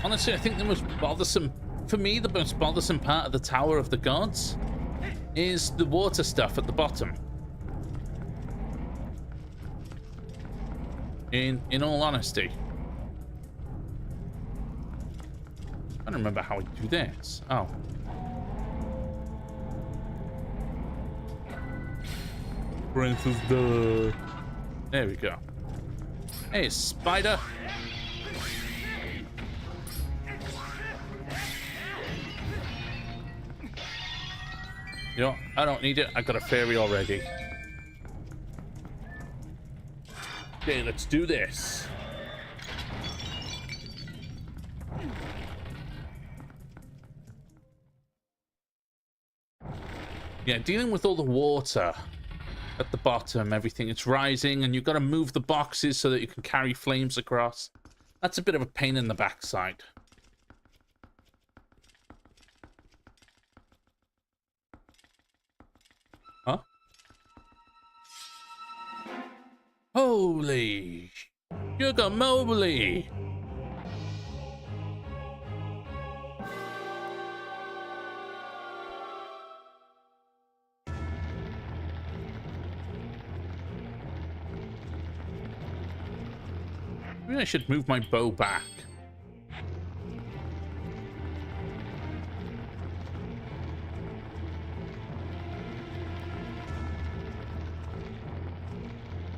Honestly, I think the most bothersome, for me, the most bothersome part of the Tower of the Gods is the water stuff at the bottom. In all honesty. I don't remember how I do this. Oh. Princess Duh. There we go. Hey, spider. You know, I don't need it. I got a fairy already. Okay, let's do this. Yeah, dealing with all the water at the bottom, everything, it's rising, and you've got to move the boxes so that you can carry flames across. That's a bit of a pain in the backside. Huh? Holy sugar moly! Maybe I should move my bow back.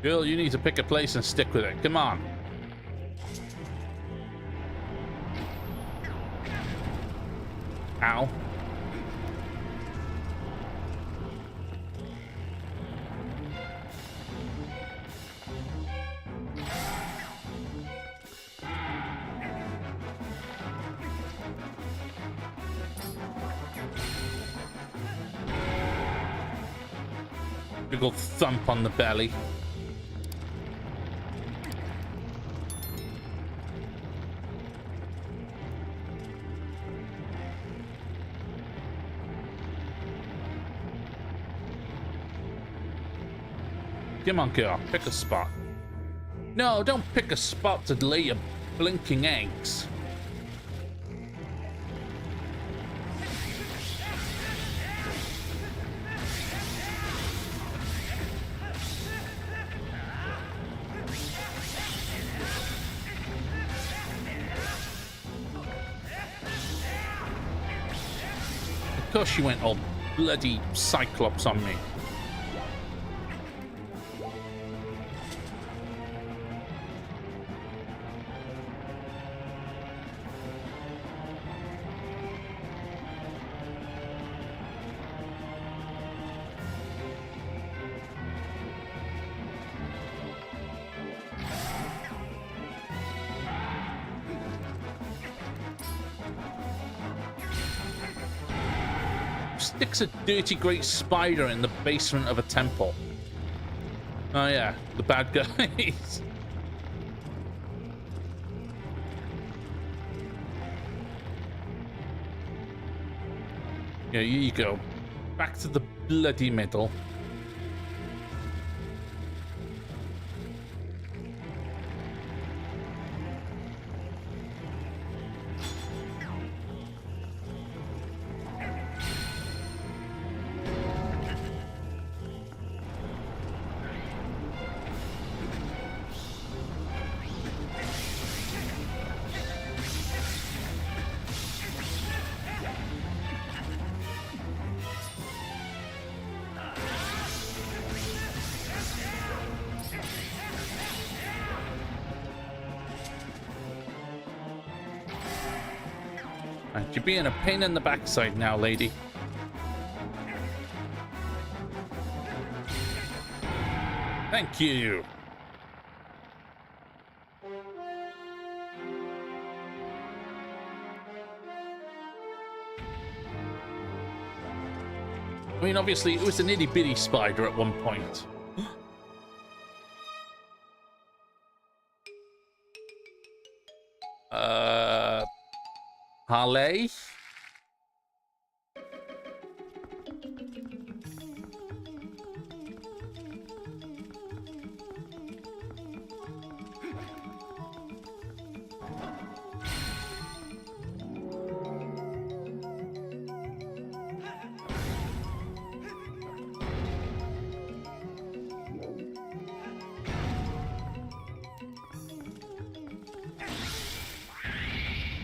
Girl, you need to pick a place and stick with it. Come on. Ow. Big old thump on the belly. Come on, girl. Pick a spot. No, don't pick a spot to lay your blinking eggs. Of course she went all bloody Cyclops on me. Sticks a dirty great spider in the basement of a temple. Oh yeah, the bad guys. Yeah, here you go. Back to the bloody middle. Right, you're being a pain in the backside now, lady. Thank you. I mean, obviously, it was an itty-bitty spider at one point. Harley?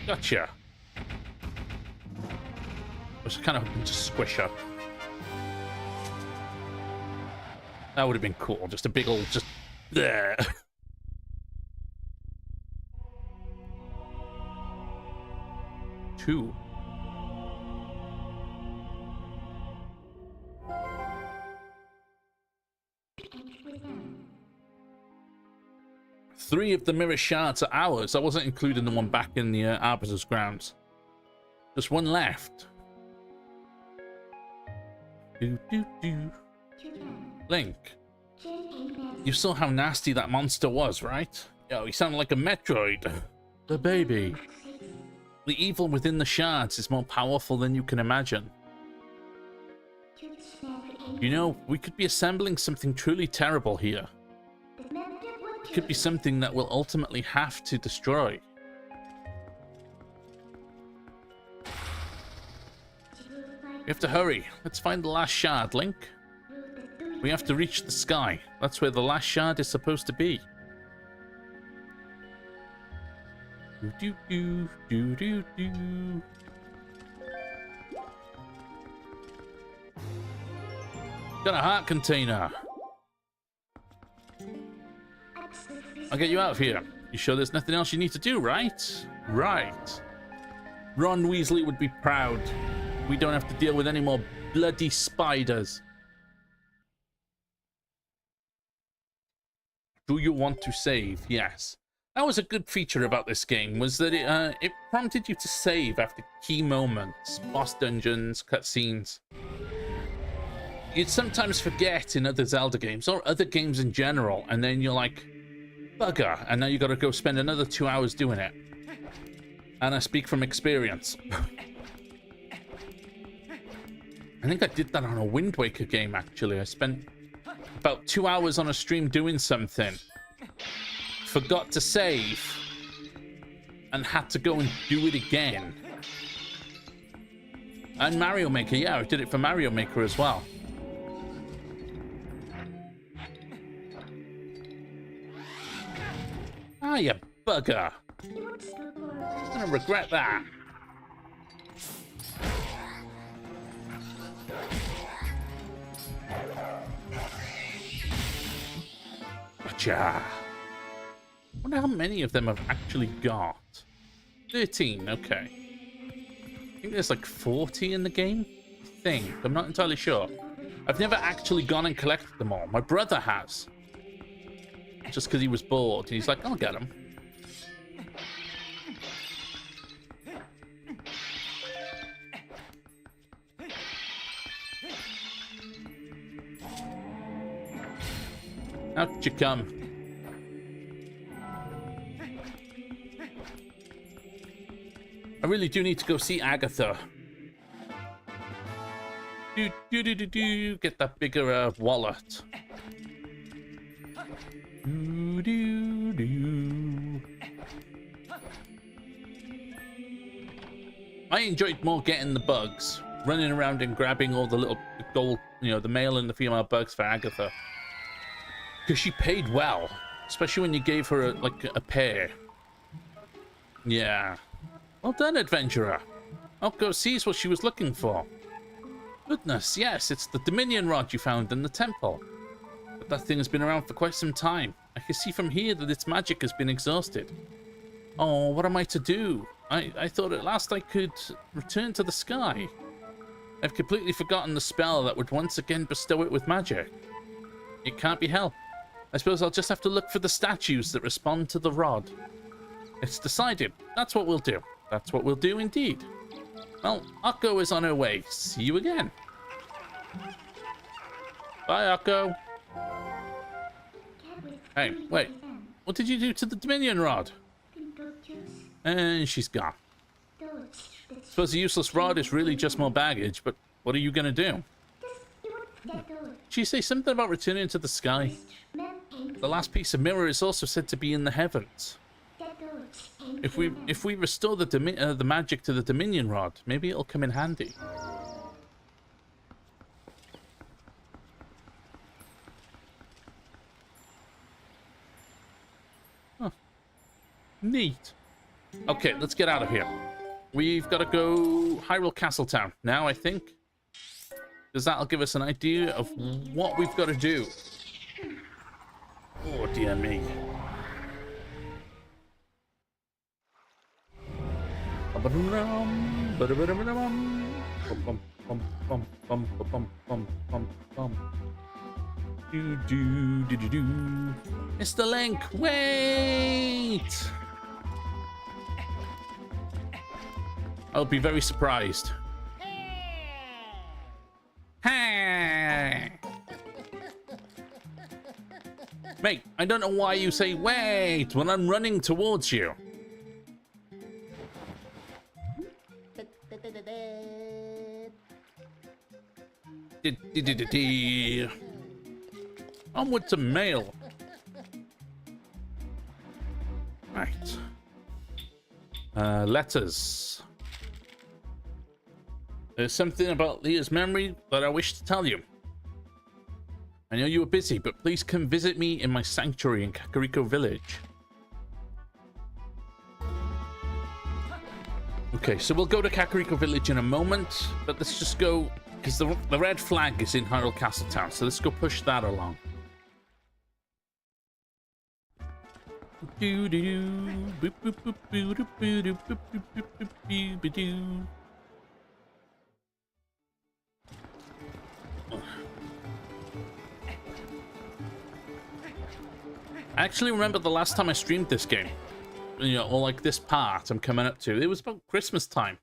Gotcha. I was kind of hoping to squish her. That would have been cool. Just a big old, just there. 2. Three of the mirror shards are ours. I wasn't including the one back in the Arbiter's grounds. There's one left. Link, you saw how nasty that monster was, right? Yo, he sounded like a Metroid. The baby. The evil within the shards is more powerful than you can imagine. You know, we could be assembling something truly terrible here. It could be something that we'll ultimately have to destroy. We have to hurry. Let's find the last shard, Link. We have to reach the sky. That's where the last shard is supposed to be. Do do do do do. Got a heart container. I'll get you out of here. You sure there's nothing else you need to do, right? Right. Ron Weasley would be proud. We don't have to deal with any more bloody spiders. Do you want to save? Yes. That was a good feature about this game, was that it prompted you to save after key moments, boss dungeons, cutscenes. You'd sometimes forget in other Zelda games, or other games in general, and then you're like, bugger, and now you gotta go spend another 2 hours doing it. And I speak from experience. I think I did that on a Wind Waker game, actually. I spent about 2 hours on a stream doing something, forgot to save, and had to go and do it again. And Mario Maker, yeah, I did it for Mario Maker as well. Ah, you bugger. You're gonna regret that. Gotcha. I wonder how many of them I've actually got. 13, okay. I think there's like 40 in the game. I think. I'm not entirely sure. I've never actually gone and collected them all. My brother has. Just because he was bored. He's like, I'll get them. Out you come. I really do need to go see Agatha. Get that bigger wallet. I enjoyed more getting the bugs, running around and grabbing all the little gold, you know, the male and the female bugs for Agatha. Because she paid well, especially when you gave her a pair. Yeah. Well done, adventurer. Oko sees what she was looking for. Goodness, yes, it's the Dominion rod you found in the temple. But that thing has been around for quite some time. I can see from here that its magic has been exhausted. Oh, what am I to do? I thought at last I could return to the sky. I've completely forgotten the spell that would once again bestow it with magic. It can't be helped. I suppose I'll just have to look for the statues that respond to the rod. It's decided. That's what we'll do. That's what we'll do indeed. Well, Akko is on her way. See you again. Bye, Akko. Hey, wait. What did you do to the Dominion rod? And she's gone. Suppose the useless rod is really just more baggage, but what are you gonna do? Did you say something about returning to the sky? The last piece of mirror is also said to be in the heavens. If we restore the magic to the Dominion rod, maybe it'll come in handy. Huh. Neat. Okay, let's get out of here. We've got to go Hyrule Castletown now, I think. Because that'll give us an idea of what we've got to do. Oh, dear me. Mr. Link, wait! I'll be very surprised. Mate, I don't know why you say wait when I'm running towards you. Onward to mail. Right. Letters. There's something about Leah's memory that I wish to tell you. I know you were busy, but please come visit me in my sanctuary in Kakariko Village. Okay, so we'll go to Kakariko Village in a moment, but let's just go, because the red flag is in Hyrule Castletown, so let's go push that along. I actually remember the last time I streamed this game, you know, or like this part I'm coming up to. It was about Christmas time.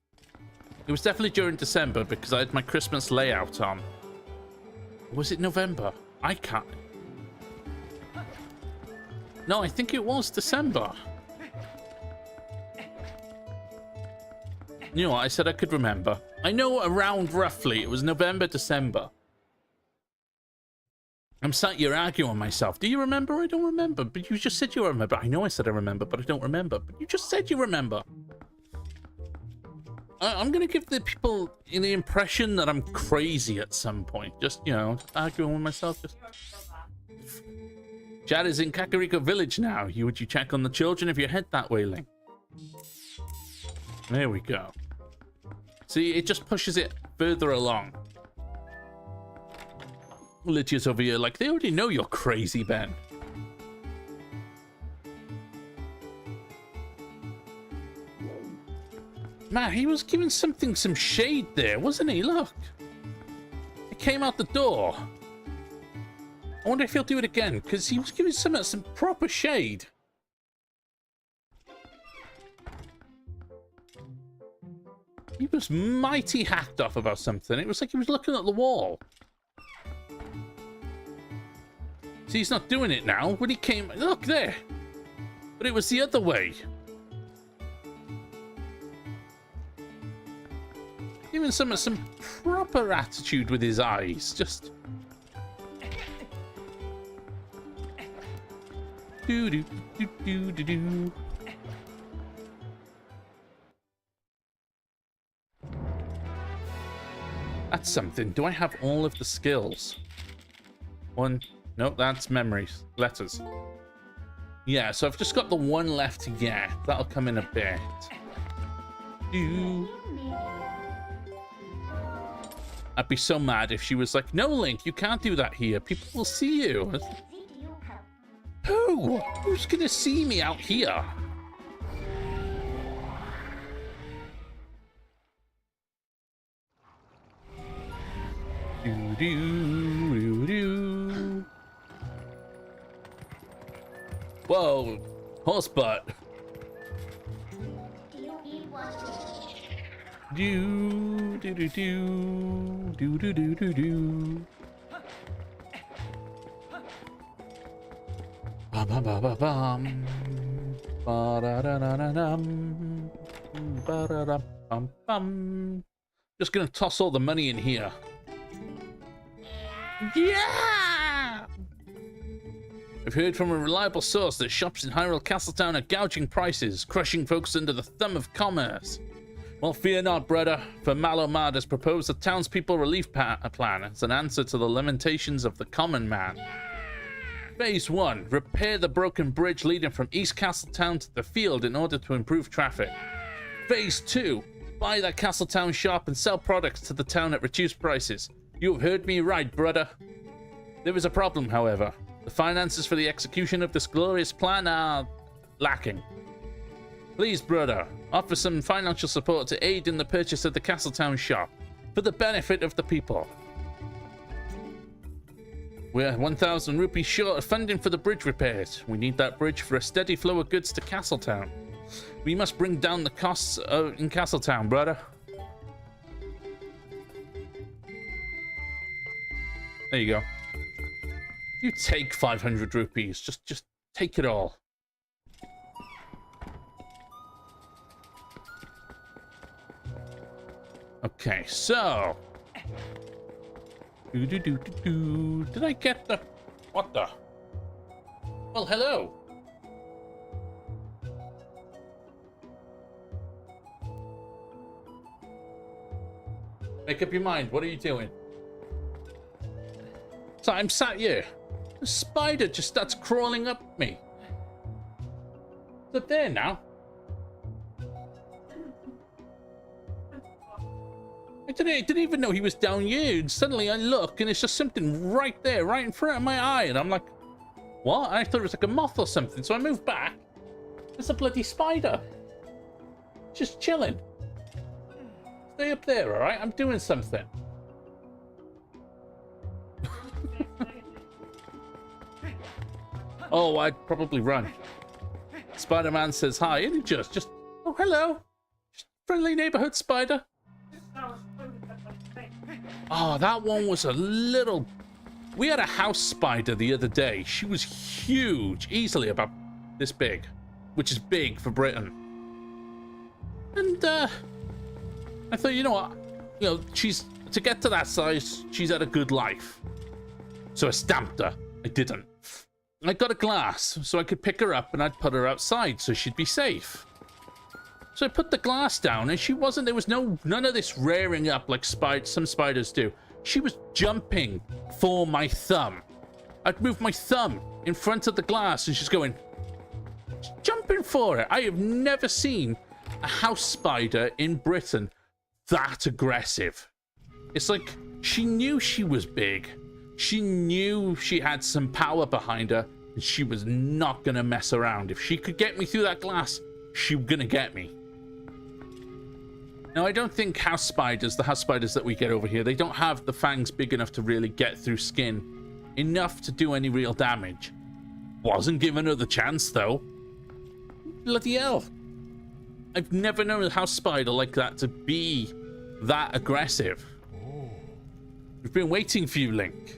It was definitely during December because I had my Christmas layout on. Was it November? I can't. No, I think it was December. You know what? I said I could remember. I know around roughly it was November, December. I'm sat here arguing myself. Do you remember? I don't remember. But you just said you remember. I know I said I remember, but I don't remember. But you just said you remember. I'm going to give the people the impression that I'm crazy at some point. Just, you know, arguing with myself. Just... Chad is in Kakariko Village now. Would you check on the children if you head that way, Link? There we go. See, it just pushes it further along. Lydia's over here like, they already know you're crazy, Ben. Man, he was giving something some shade there, wasn't he? Look. It came out the door. I wonder if he'll do it again, because he was giving some proper shade. He was mighty hacked off about something. It was like he was looking at the wall. See, he's not doing it now. When he came... Look there. But it was the other way. Even some proper attitude with his eyes. Just... Do-do-do-do-do-do. That's something. Do I have all of the skills? One... Nope, that's memories. Letters. Yeah, so I've just got the one left to get. That'll come in a bit. I'd be so mad if she was like, no, Link, you can't do that here. People will see you. Who? Who's gonna see me out here? Do do do do. Whoa, horse butt. Do do do do do do do do do. Bum bum bum bum bum. Ba da da da da dum. Ba da da bum bum. Just gonna toss all the money in here. Yeah! I've heard from a reliable source that shops in Hyrule Castletown are gouging prices, crushing folks under the thumb of commerce. Well, fear not, brother, for Malomad has proposed a townspeople relief plan as an answer to the lamentations of the common man. Phase 1. Repair the broken bridge leading from East Castletown to the field in order to improve traffic. Phase 2. Buy that Castletown shop and sell products to the town at reduced prices. You have heard me right, brother. There is a problem, however. The finances for the execution of this glorious plan are lacking. Please, brother, offer some financial support to aid in the purchase of the Castletown shop, for the benefit of the people. We're 1,000 rupees short of funding for the bridge repairs. We need that bridge for a steady flow of goods to Castletown. We must bring down the costs in Castletown, brother. There you go. You take 500 rupees. Just take it all. Okay, so. Did I get the... What the? Well, hello. Make up your mind. What are you doing? So I'm sat here. A spider just starts crawling up me. It's up there now. I didn't even know he was down here. And suddenly I look and it's just something right there, right in front of my eye. And I'm like, what? I thought it was like a moth or something. So I moved back. It's a bloody spider. Just chilling. Stay up there, all right? I'm doing something. Oh, I'd probably run. Spider-Man says hi, and he just, oh, hello. Just friendly neighborhood spider. Oh, that one was a little... We had a house spider the other day. She was huge, easily about this big, which is big for Britain. And, I thought, you know what? You know, to get to that size, she's had a good life. So I stamped her. I didn't. I got a glass so I could pick her up and I'd put her outside so she'd be safe. So I put the glass down and she wasn't, there was none of this rearing up like some spiders do. She was jumping for my thumb. I'd move my thumb in front of the glass and she's going, jumping for it. I have never seen a house spider in Britain that aggressive. It's like she knew she was big. She knew she had some power behind her and she was not gonna mess around. If she could get me through that glass, she was gonna get me. Now, I don't think the house spiders that we get over here, they don't have the fangs big enough to really get through skin enough to do any real damage. Wasn't given her the chance, though. Bloody hell. I've never known a house spider like that to be that aggressive. We've been waiting for you, Link.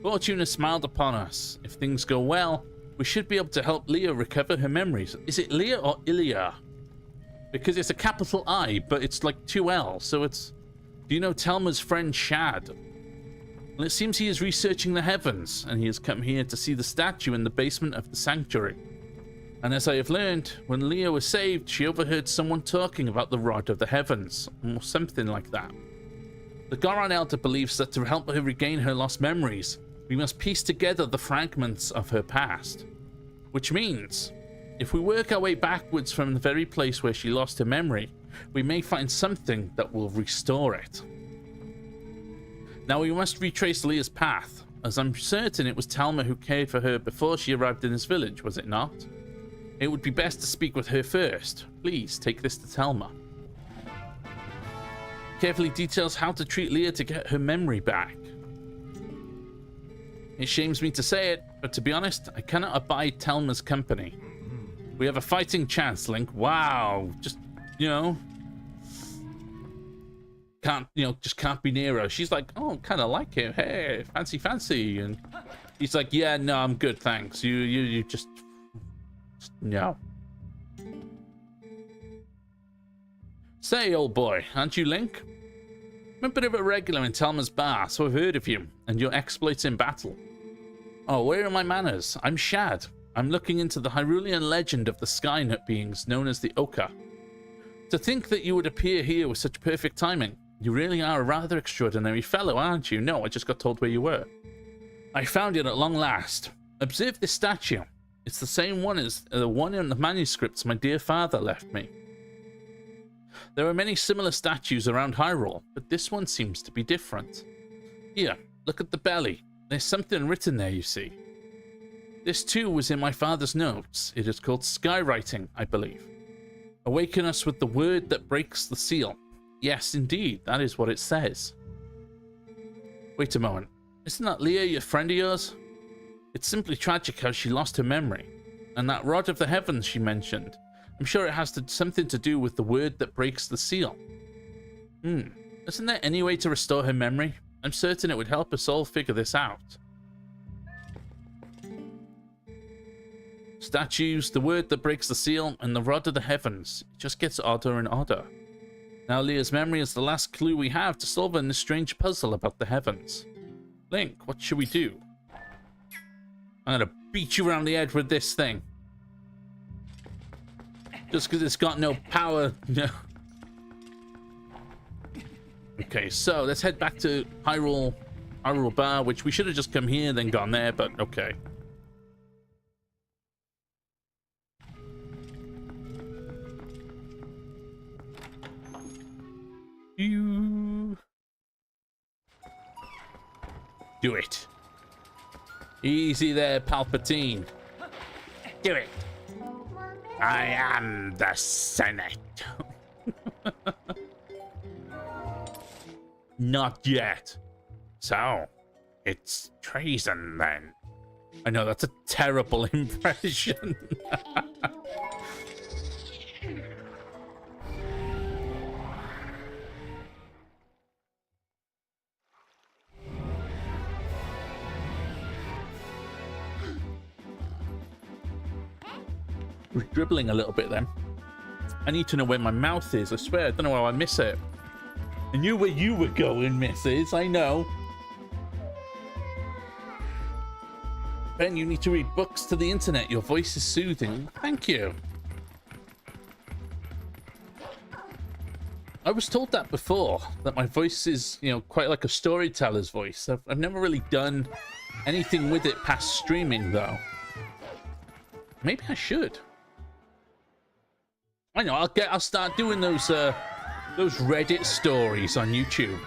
Fortune has smiled upon us. If things go well, we should be able to help Leah recover her memories. Is it Leah or Ilya? Because it's a capital I, but it's like 2 L, so it's... Do you know Telma's friend Shad? Well, it seems he is researching the heavens, and he has come here to see the statue in the basement of the sanctuary. And as I have learned, when Leah was saved, she overheard someone talking about the Rod of the Heavens, or something like that. The Goron Elder believes that to help her regain her lost memories, we must piece together the fragments of her past. Which means, if we work our way backwards from the very place where she lost her memory, we may find something that will restore it. Now we must retrace Leah's path, as I'm certain it was Telma who cared for her before she arrived in this village, was it not? It would be best to speak with her first. Please take this to Telma. Carefully details how to treat Leah to get her memory back. It shames me to say it, but to be honest, I cannot abide Telma's company. We have a fighting chance, Link. Wow. Just, you know, just can't be near her. She's like, oh, kind of like it. Hey, fancy. And he's like, yeah, no, I'm good, thanks. You just no. Say, old boy, aren't you Link? I'm a bit of a regular in Telma's bar, so I've heard of you and your exploits in battle. Oh, where are my manners? I'm Shad. I'm looking into the Hyrulean legend of the Skynet beings known as the Oka. To think that you would appear here with such perfect timing. You really are a rather extraordinary fellow, aren't you? No, I just got told where you were. I found it at long last. Observe this statue. It's the same one as the one in the manuscripts my dear father left me. There are many similar statues around Hyrule, but this one seems to be different. Here, look at the belly. There's something written there, you see. This too was in my father's notes. It is called skywriting, I believe. Awaken us with the word that breaks the seal. Yes, indeed, that is what it says. Wait a moment. Isn't that Leah, your friend of yours? It's simply tragic how she lost her memory. And that rod of the heavens she mentioned. I'm sure it has something to do with the word that breaks the seal. Isn't there any way to restore her memory? I'm certain it would help us all figure this out. Statues, the word that breaks the seal, and the rod of the heavens. It just gets odder and odder. Now Leah's memory is the last clue we have to solving this strange puzzle about the heavens. Link, what should we do? I'm gonna beat you around the head with this thing. Just because it's got no power. No. Okay, so let's head back to Hyrule Bar, which we should have just come here, then gone there, but okay. You do it. Easy there, Palpatine. Do it. I am the Senate. Not yet. So, it's treason then. I know, that's a terrible impression. Was dribbling a little bit then. I need to know where my mouth is. I swear, I don't know how I miss it. I knew where you were going, Mrs. I know. Ben, you need to read books to the internet. Your voice is soothing. Thank you. I was told that before, that my voice is, you know, quite like a storyteller's voice. I've never really done anything with it past streaming, though. Maybe I should. I know, I'll start doing those Reddit stories on YouTube.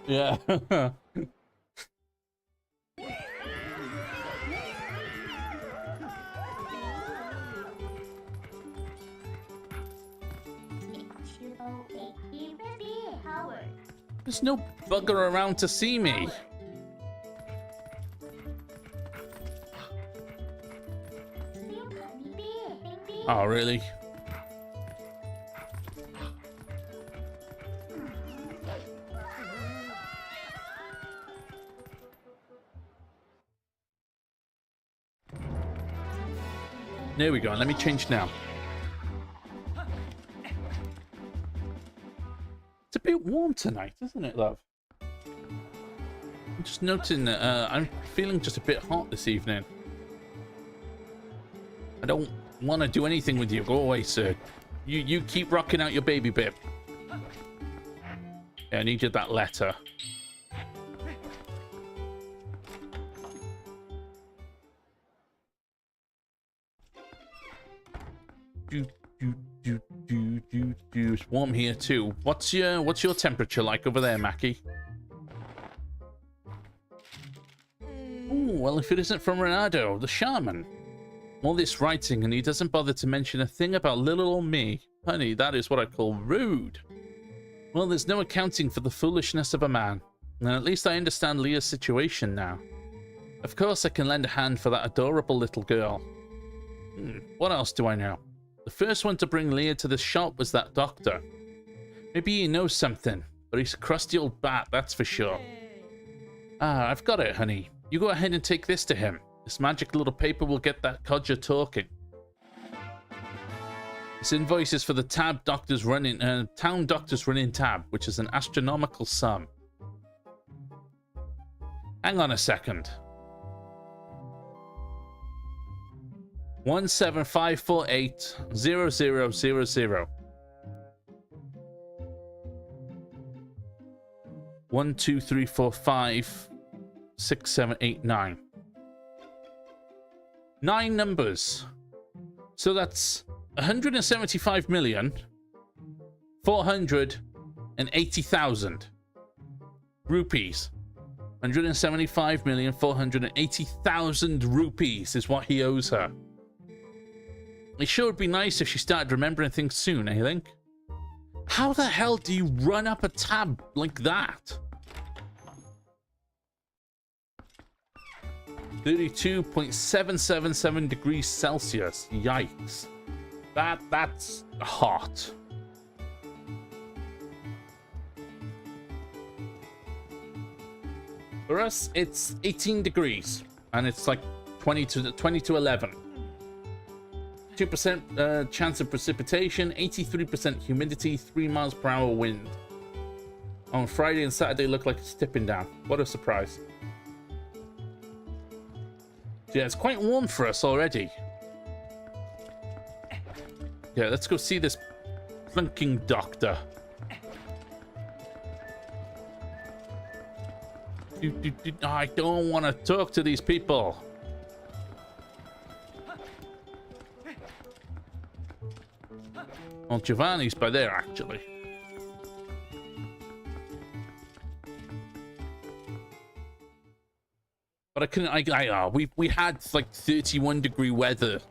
Yeah. There's no bugger around to see me. Oh, really? There we go. Let me change now. It's a bit warm tonight, isn't it, love? I'm just noting that I'm feeling just a bit hot this evening. I don't want to do anything with you. Go away, sir. You keep rocking out your baby bib. Yeah, I needed that letter. It's warm here too. What's your temperature like over there, Mackie? Ooh, well, if it isn't from Renato, the shaman. All this writing, and he doesn't bother to mention a thing about little old me. Honey, that is what I call rude. Well, there's no accounting for the foolishness of a man. And at least I understand Leah's situation now. Of course I can lend a hand for that adorable little girl. What else do I know? The first one to bring Leah to the shop was that doctor. Maybe he knows something, but he's a crusty old bat, that's for sure. Ah, I've got it, honey. You go ahead and take this to him. This magic little paper will get that codger talking. This invoice is for the town doctor's running tab, which is an astronomical sum. Hang on a second. 175480000. 1 2 3 4 5 6 7 8 9. 9 numbers. So that's 175,480,000 rupees. 175,480,000 rupees is what he owes her. It sure would be nice if she started remembering things soon, I think. How the hell do you run up a tab like that? 32.777 degrees Celsius. Yikes. That's hot. For us, it's 18 degrees, and it's like 20 to 11. 2% chance of precipitation, 83% humidity, 3 miles per hour wind. On Friday and Saturday look like it's tipping down. What a surprise. Yeah, it's quite warm for us already. Yeah, let's go see this flunking doctor. I don't want to talk to these people. Well, Giovanni's by there, actually. But I couldn't. We had like 31-degree weather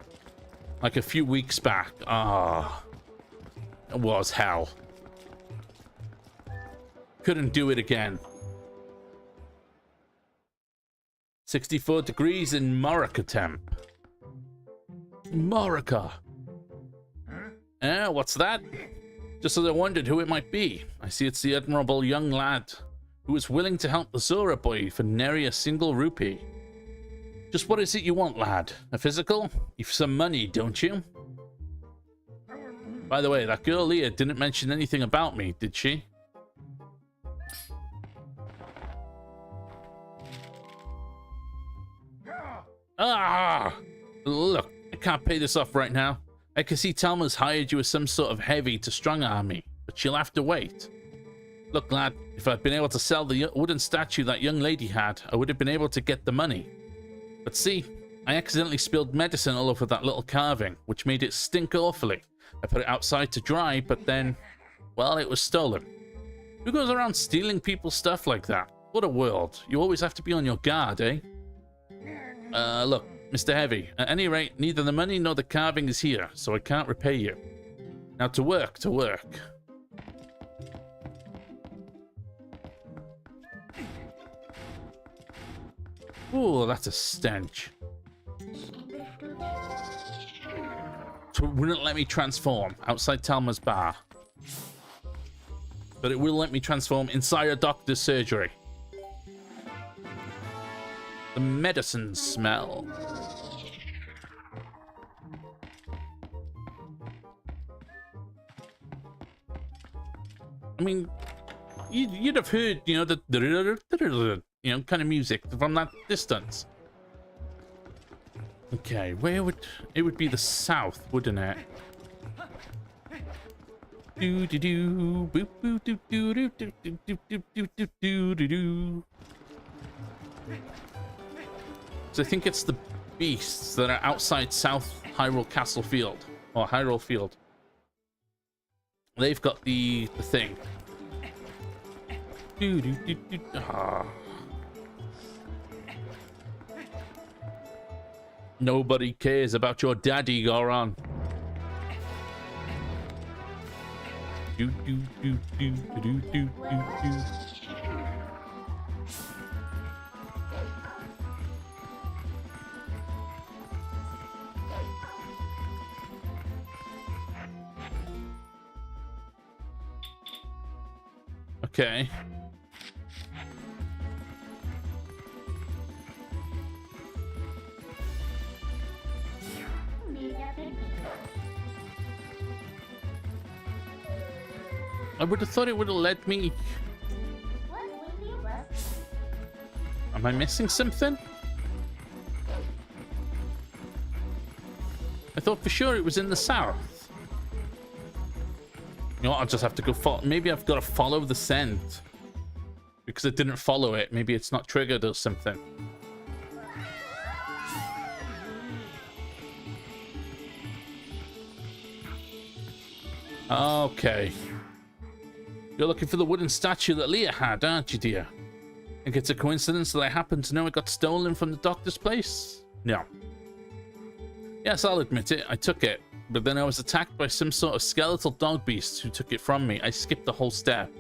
like a few weeks back. It was hell. Couldn't do it again. 64 degrees in Morica temp. Morica. What's that? Just as I wondered who it might be. I see it's the admirable young lad who is willing to help the Zora boy for nary a single rupee. Just what is it you want, lad? A physical? You've some money, don't you? By the way, that girl Leah didn't mention anything about me, did she? Look, I can't pay this off right now. I can see Talma's hired you as some sort of heavy to strong-arm me, but she'll have to wait. Look, lad, if I'd been able to sell the wooden statue that young lady had, I would have been able to get the money. But see, I accidentally spilled medicine all over that little carving, which made it stink awfully. I put it outside to dry, but then, well, it was stolen. Who goes around stealing people's stuff like that? What a world. You always have to be on your guard, eh? Look, Mr. Heavy, at any rate, neither the money nor the carving is here, so I can't repay you. Now to work, to work. Ooh, that's a stench. So it wouldn't let me transform outside Talma's bar. But it will let me transform inside a doctor's surgery. The medicine smell. I mean, you'd have heard, you know, the kind of music from that distance. Okay, where would it would be the south, wouldn't it? Do do do boop boop do do do do do do do do do do do. So I think it's the beasts that are outside South Hyrule Castle Field or Hyrule Field. They've got the thing. Do do do do. Nobody cares about your daddy, Goron. Do do do do do do do do. Okay. I would have thought it would have let me. Am I missing something? I thought for sure it was in the south. You know what? I'll just have to go follow. Maybe I've got to follow the scent. Because it didn't follow it. Maybe it's not triggered or something. Okay. You're looking for the wooden statue that Leah had, aren't you, dear? Think it's a coincidence that I happen to know it got stolen from the doctor's place? No. Yes, I'll admit it. I took it. But then I was attacked by some sort of skeletal dog beast who took it from me. I skipped the whole step.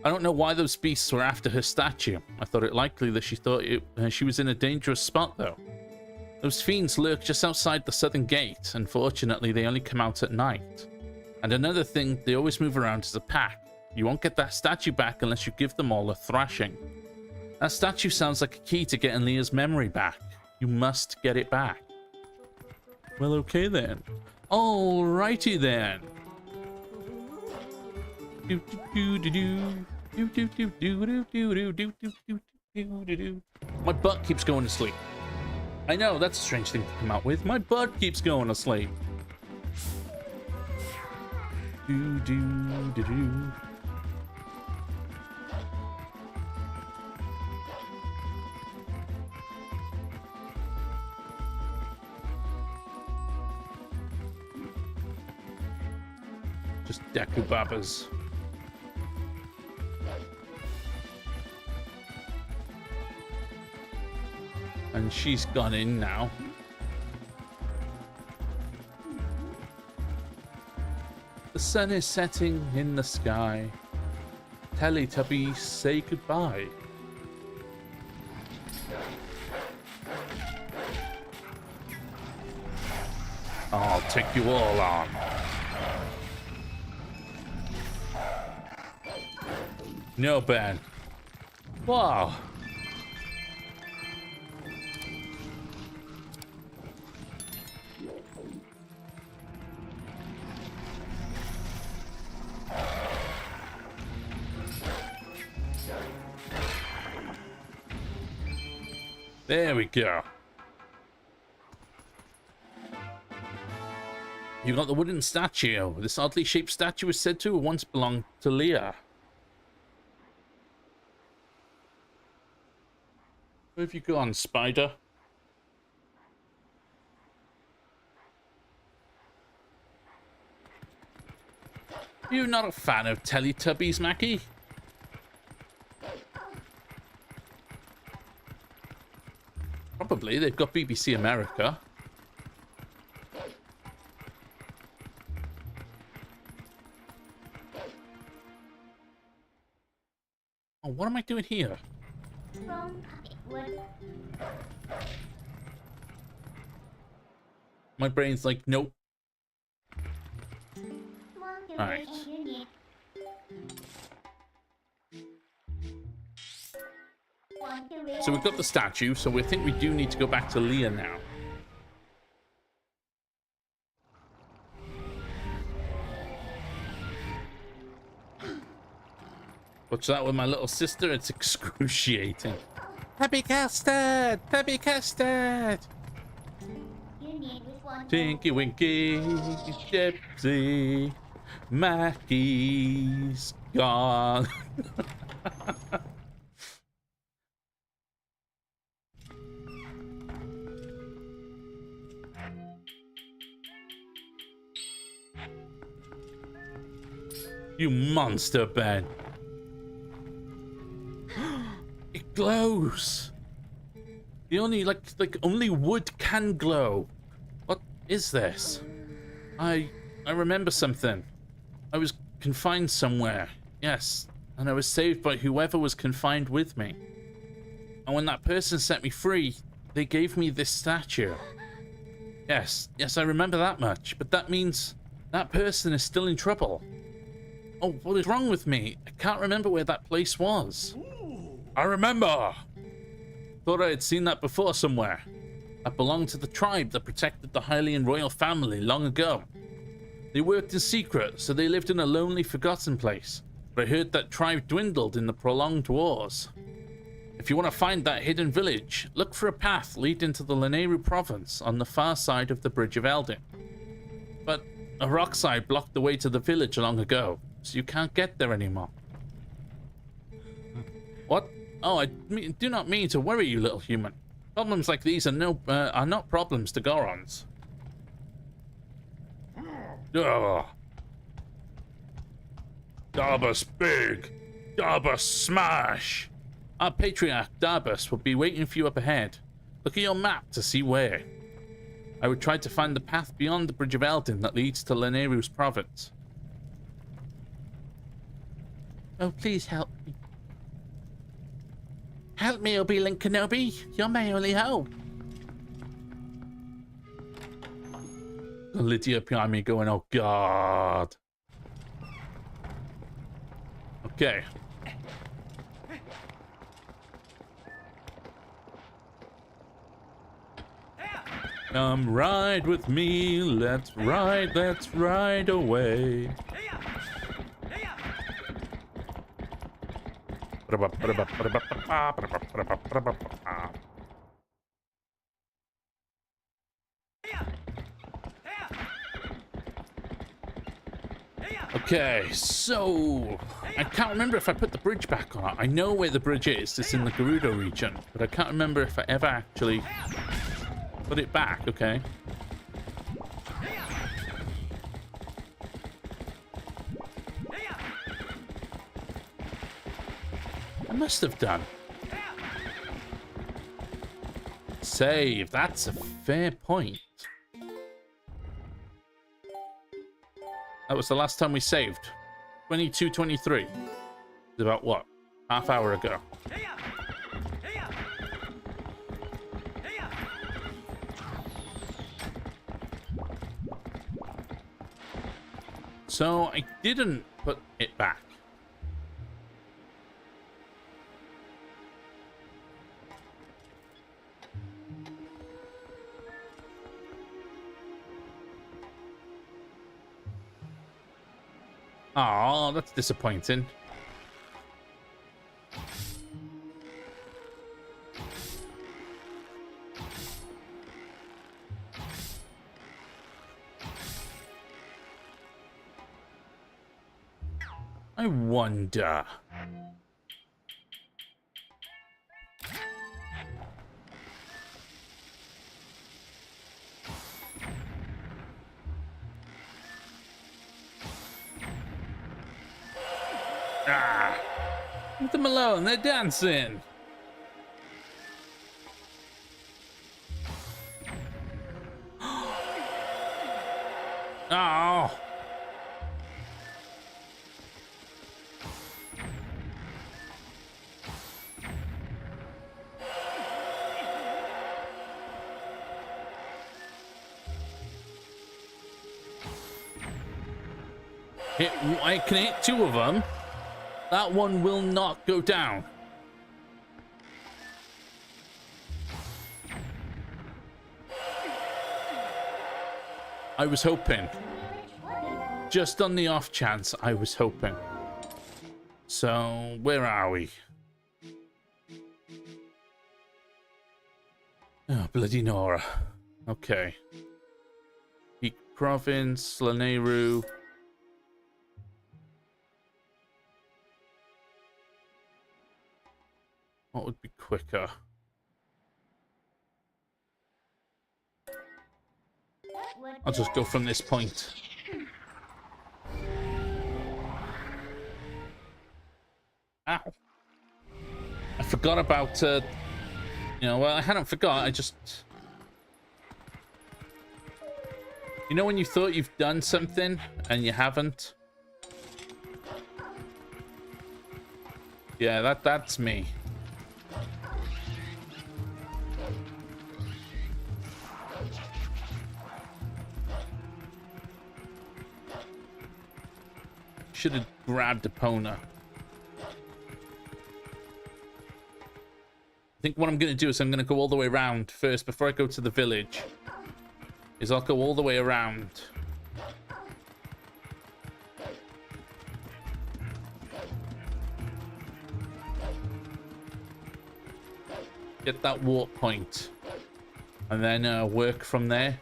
I don't know why those beasts were after her statue. I thought it likely that she was in a dangerous spot, though. Those fiends lurk just outside the southern gate. Unfortunately, they only come out at night. And another thing, they always move around as a pack. You won't get that statue back unless you give them all a thrashing. That statue sounds like a key to getting Leah's memory back. You must get it back. Well, okay then. Alrighty then. My butt keeps going to sleep. I know, that's a strange thing to come out with. My butt keeps going to sleep. Just Dekubabas. And she's gone in now. The sun is setting in the sky. Teletubbies, say goodbye. I'll take you all on. No, Ben. Wow. There we go. You got the wooden statue. This oddly shaped statue is said to have once belonged to Leah. Where have you gone, spider? You're not a fan of Teletubbies, Mackie? Probably. They've got BBC America. Oh, what am I doing here? My brain's like, nope. Alright. So we've got the statue, so we think we do need to go back to Leah now. Watch that with my little sister, it's excruciating. Happy custard! Happy custard! Tinky Winky, Gypsy, Mackie's gone. You monster, Ben. It glows. The only only wood can glow. What is this? I remember something. I was confined somewhere. Yes, and I was saved by whoever was confined with me. And when that person set me free, they gave me this statue. Yes, I remember that much, but that means that person is still in trouble. Oh, what is wrong with me? I can't remember where that place was. I remember! Thought I had seen that before somewhere. That belonged to the tribe that protected the Hylian royal family long ago. They worked in secret, so they lived in a lonely, forgotten place. But I heard that tribe dwindled in the prolonged wars. If you want to find that hidden village, look for a path leading to the Lanayru province on the far side of the Bridge of Eldin. But a rock side blocked the way to the village long ago, so you can't get there anymore. What? Oh, I do not mean to worry you, little human. Problems like these are not problems to Gorons. Ugh. Darbus big! Darbus smash! Our patriarch, Darbus, will be waiting for you up ahead. Look at your map to see where. I would try to find the path beyond the Bridge of Eldin that leads to Lanayru's province. Oh, please help me. Help me, Obi-Wan Kenobi. You're my only hope. Lydia behind me going, oh God. Okay. Come ride with me, let's ride away. Okay, so I can't remember if I put the bridge back on. I know where the bridge is. It's in the Gerudo region, but I can't remember if I ever actually put it back. Okay. I must have done. Save. That's a fair point. That was the last time we saved. 22:23. It's about what? Half hour ago. So I didn't put it back. Oh, that's disappointing. I wonder. Ah, leave them alone. They're dancing. Oh. I can hit two of them. That one will not go down. I was hoping. Just on the off chance, I was hoping. So, where are we? Oh, bloody Nora. Okay. Peak Province, Lanayru. What would be quicker? I'll just go from this point. Ow. I forgot about, you know, well, I hadn't forgot, I just... You know when you thought you've done something and you haven't? Yeah, that's me. Should have grabbed Epona. I think what I'm going to do is I'm going to go all the way around first before I go to the village. Is I'll go all the way around. Get that warp point. And then work from there.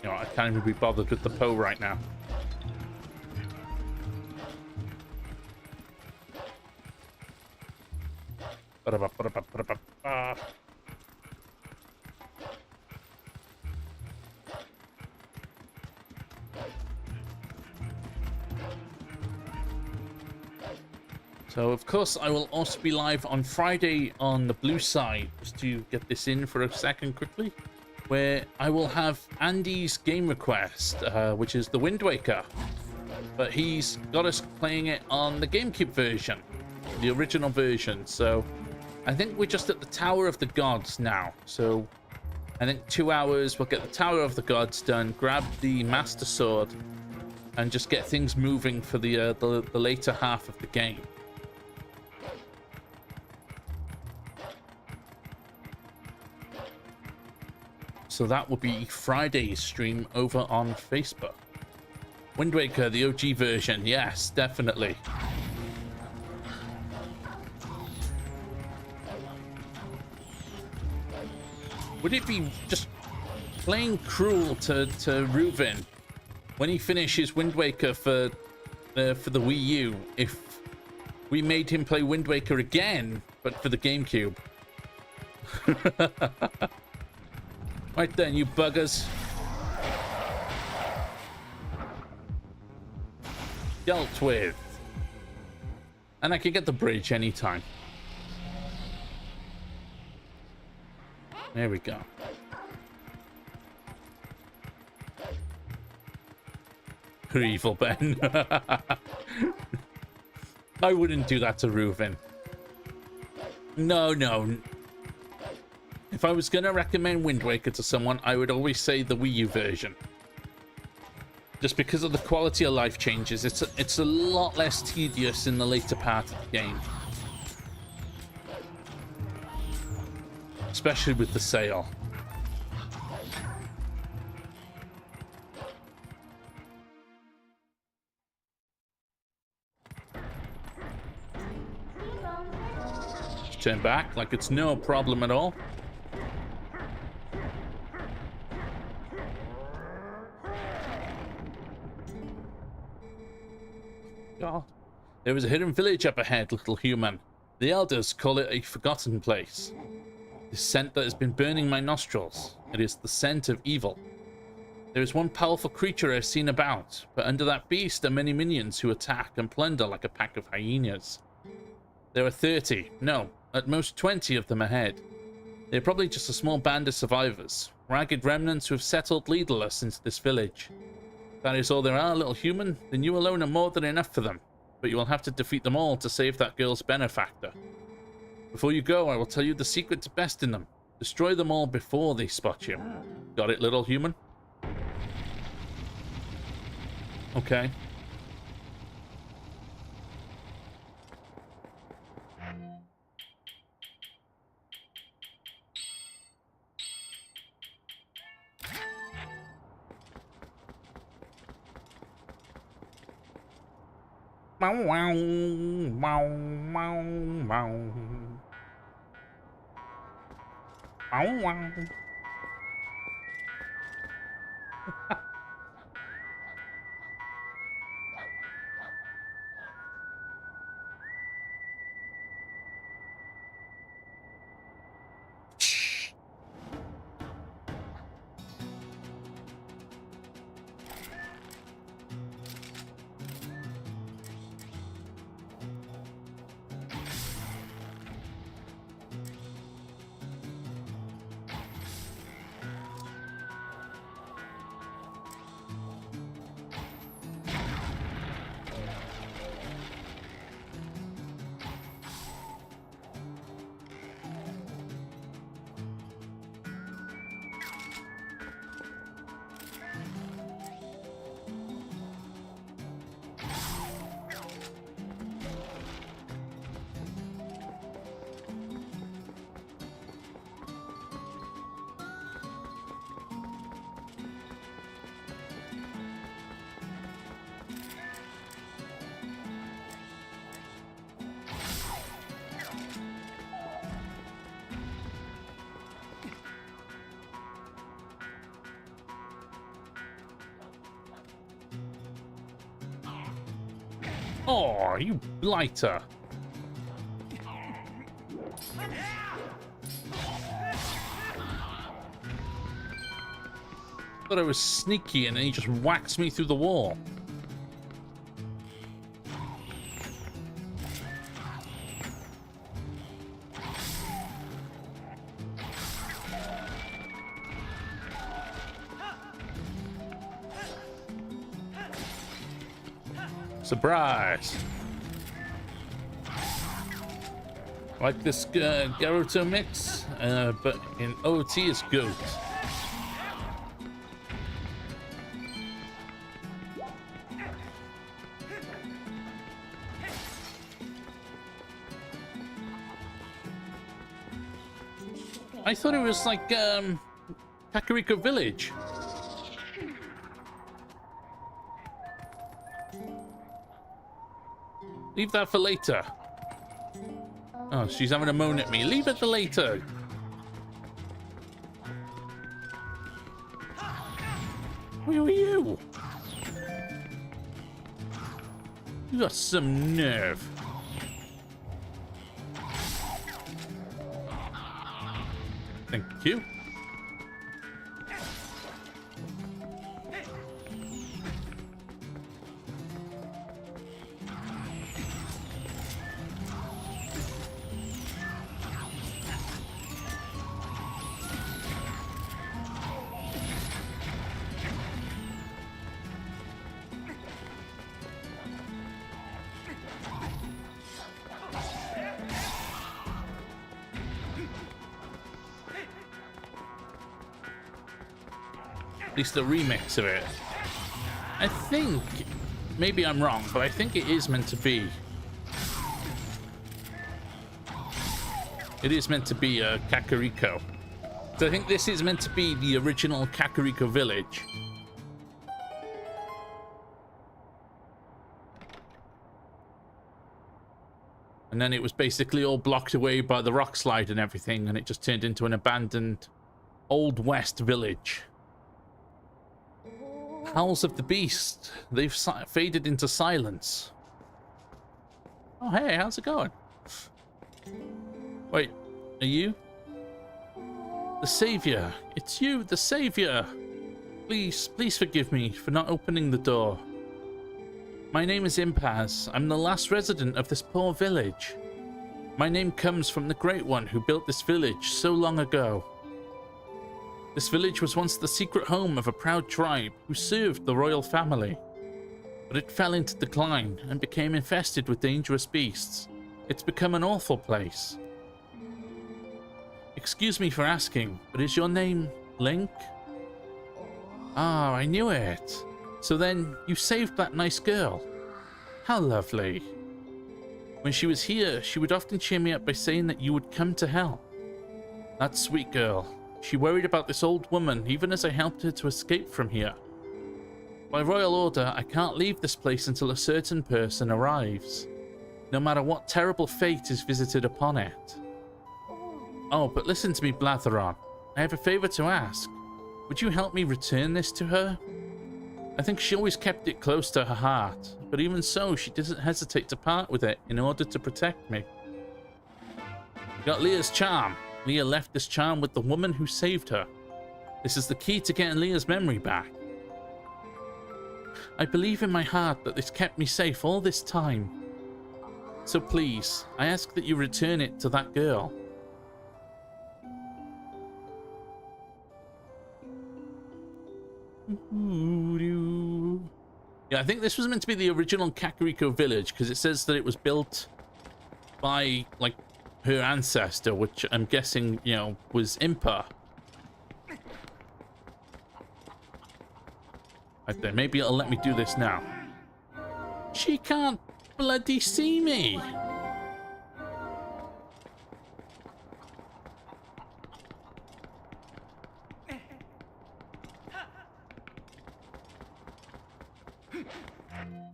You know, I can't even be bothered with the Poe right now. So, of course, I will also be live on Friday on the blue side, just to get this in for a second quickly, where I will have Andy's game request, which is the Wind Waker. But he's got us playing it on the GameCube version, the original version. So I think we're just at the Tower of the Gods now. So I think 2 hours, we'll get the Tower of the Gods done, grab the Master Sword, and just get things moving for the later half of the game. So that will be Friday's stream over on Facebook. Wind Waker, the OG version. Yes, definitely. Would it be just plain cruel to Reuven when he finishes Wind Waker for the Wii U if we made him play Wind Waker again, but for the GameCube? Right then, you buggers. Dealt with. And I can get the bridge anytime. There we go. You're evil, Ben. I wouldn't do that to Reuven. No, no. If I was going to recommend Wind Waker to someone, I would always say the Wii U version. Just because of the quality of life changes, it's a lot less tedious in the later part of the game. Especially with the sail. Just turn back like it's no problem at all. God. There is a hidden village up ahead, little human. The elders call it a forgotten place. The scent that has been burning my nostrils. It is the scent of evil. There is one powerful creature I've seen about, but under that beast are many minions who attack and plunder like a pack of hyenas. There are 30, no, at most 20 of them ahead. They're probably just a small band of survivors, ragged remnants who have settled leaderless into this village. That is all there are, little human, then you alone are more than enough for them, but you will have to defeat them all to save that girl's benefactor. Before you go, I will tell you the secret to besting them. Destroy them all before they spot you. Got it, little human? Okay. Wow, wow, wow, wow, wow. Wow, wow. Oh, you blighter. Thought I was sneaky and then he just whacks me through the wall. Surprise! Like this Garuto mix, but in OT it's goat. I thought it was like Kakariko Village. Leave that for later. Oh, she's having a moan at me. Leave it for later. Who are you? You got some nerve. Thank you. At least the remix of it. I think, maybe I'm wrong, but I think it is meant to be. It is meant to be Kakariko. So I think this is meant to be the original Kakariko village. And then it was basically all blocked away by the rock slide and everything, and it just turned into an abandoned Old West village. Howls of the Beast. They've faded into silence. Oh, hey, how's it going? Wait, are you? The Savior. It's you, the Savior. Please, please forgive me for not opening the door. My name is Impaz. I'm the last resident of this poor village. My name comes from the Great One who built this village so long ago. This village was once the secret home of a proud tribe who served the royal family. But it fell into decline and became infested with dangerous beasts. It's become an awful place. Excuse me for asking, but is your name Link? Ah, I knew it. So then, you saved that nice girl. How lovely. When she was here, she would often cheer me up by saying that you would come to help. That sweet girl. She worried about this old woman even as I helped her to escape from here. By royal order, I can't leave this place until a certain person arrives, no matter what terrible fate is visited upon it. Oh, but listen to me blather on. I have a favor to ask. Would you help me return this to her? I think she always kept it close to her heart, but even so, she doesn't hesitate to part with it in order to protect me. You got Leah's charm. Leah left this charm with the woman who saved her. This is the key to getting Leah's memory back. I believe in my heart that this kept me safe all this time. So please, I ask that you return it to that girl. Yeah, I think this was meant to be the original Kakariko village because it says that it was built by, like, her ancestor, which I'm guessing, you know, was Impa. Right there, maybe it'll let me do this now. She can't bloody see me.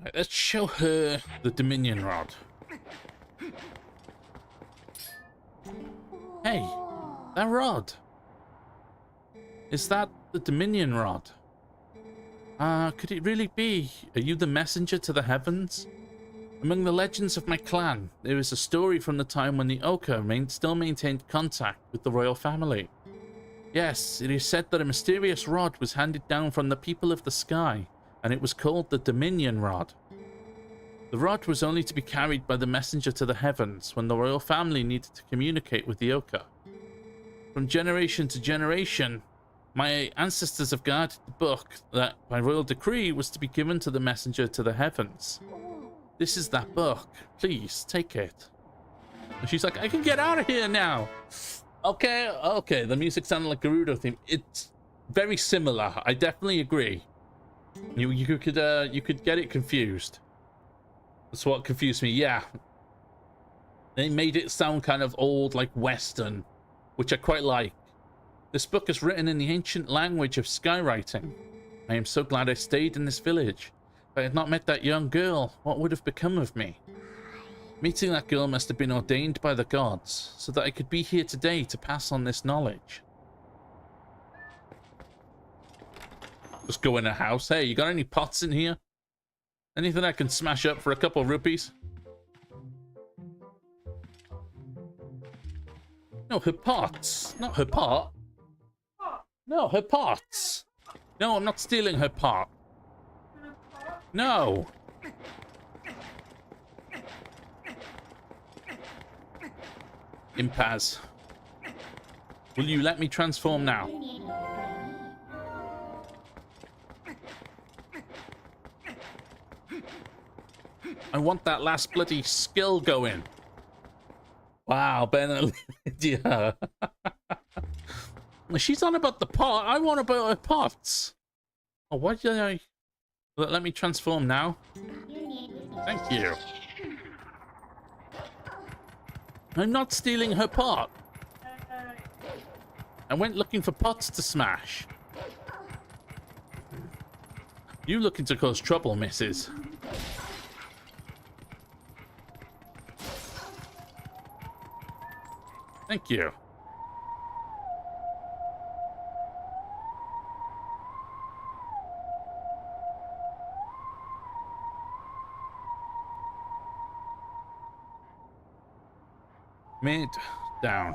Right, let's show her the Dominion Rod. Hey, that rod. Is that the Dominion Rod? Could it really be? Are you the messenger to the heavens? Among the legends of my clan, there is a story from the time when the Oka still maintained contact with the royal family. Yes, it is said that a mysterious rod was handed down from the people of the sky, and it was called the Dominion Rod. The rod was only to be carried by the messenger to the heavens when the royal family needed to communicate with the Oka. From generation to generation, my ancestors have guarded the book that, by royal decree, was to be given to the messenger to the heavens. This is that book. Please, take it. And she's like, I can get out of here now. Okay, the music sounded like Gerudo theme. It's very similar. I definitely agree. You could get it confused. That's what confused me. Yeah. They made it sound kind of old, like Western, which I quite like. This book is written in the ancient language of skywriting. I am so glad I stayed in this village. If I had not met that young girl, what would have become of me? Meeting that girl must have been ordained by the gods, so that I could be here today to pass on this knowledge. Just go in a house. Hey, you got any pots in here? Anything I can smash up for a couple of rupees? No, her pots. Not her pot. No, her pots. No, I'm not stealing her pot. No. Impaz. Will you let me transform now? I want that last bloody skill going. Wow, Ben. Yeah. She's on about the pot. I want about her pots. Oh, why did I... Let me transform now. Thank you. I'm not stealing her pot. I went looking for pots to smash. You looking to cause trouble, missus. Thank you. Mid, down.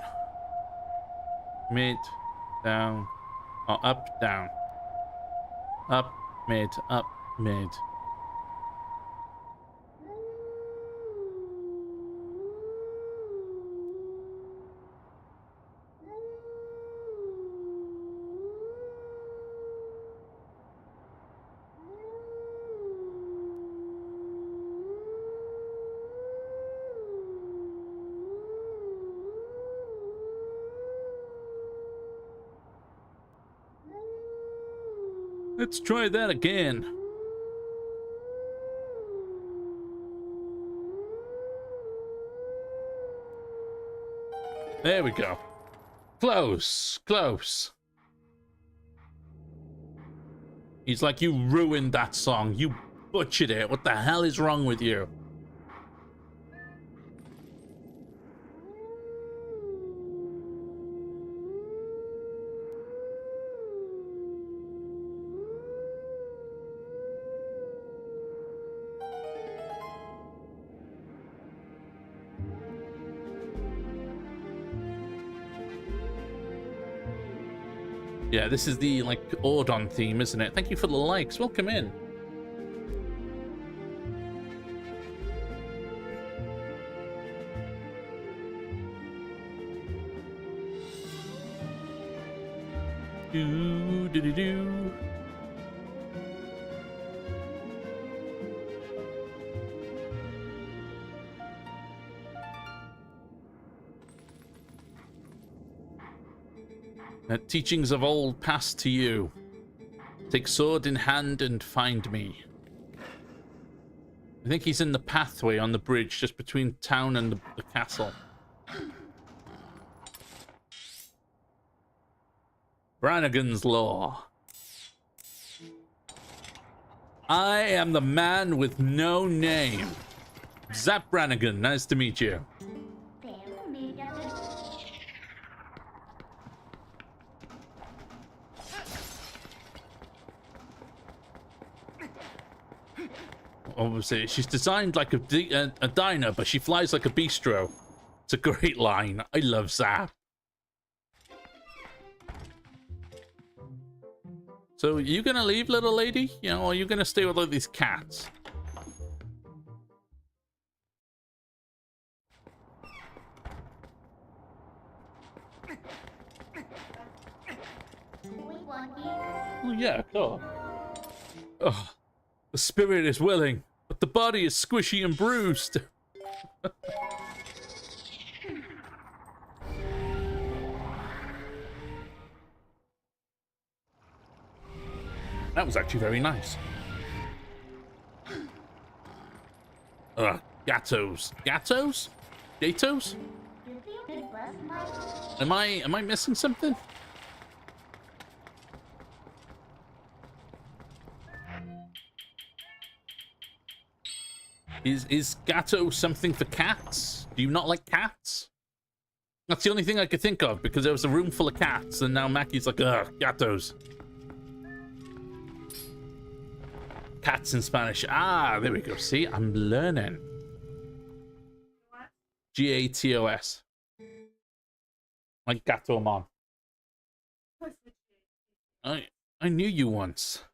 Mid, down. Or up, down. Up, mid, up, mid. Let's try that again. There we go. Close, close. He's like, you ruined that song. You butchered it. What the hell is wrong with you? Yeah, this is the, like, Ordon theme, isn't it? Thank you for the likes. Welcome in. Do-do-do-do. Teachings of old pass to you. Take sword in hand and find me. I think he's in the pathway on the bridge just between town and the castle. Brannigan's Law. I am the man with no name. Zap Brannigan, nice to meet you. obviously, she's designed like a diner, but she flies like a bistro. It's a great line. I love Zap. So, are you gonna leave, little lady? You know, or are you gonna stay with all these cats? Oh, yeah, cool. Oh, the spirit is willing, but the body is squishy and bruised. That was actually very nice. Gatos. Gatos? Gatos? Am I missing something? Is Gato something for cats? Do you not like cats? That's the only thing I could think of, because there was a room full of cats, and now Mackie's like, ugh, gatos. Cats in Spanish. Ah, there we go. See, I'm learning. Gatos. Like gato mom. I knew you once.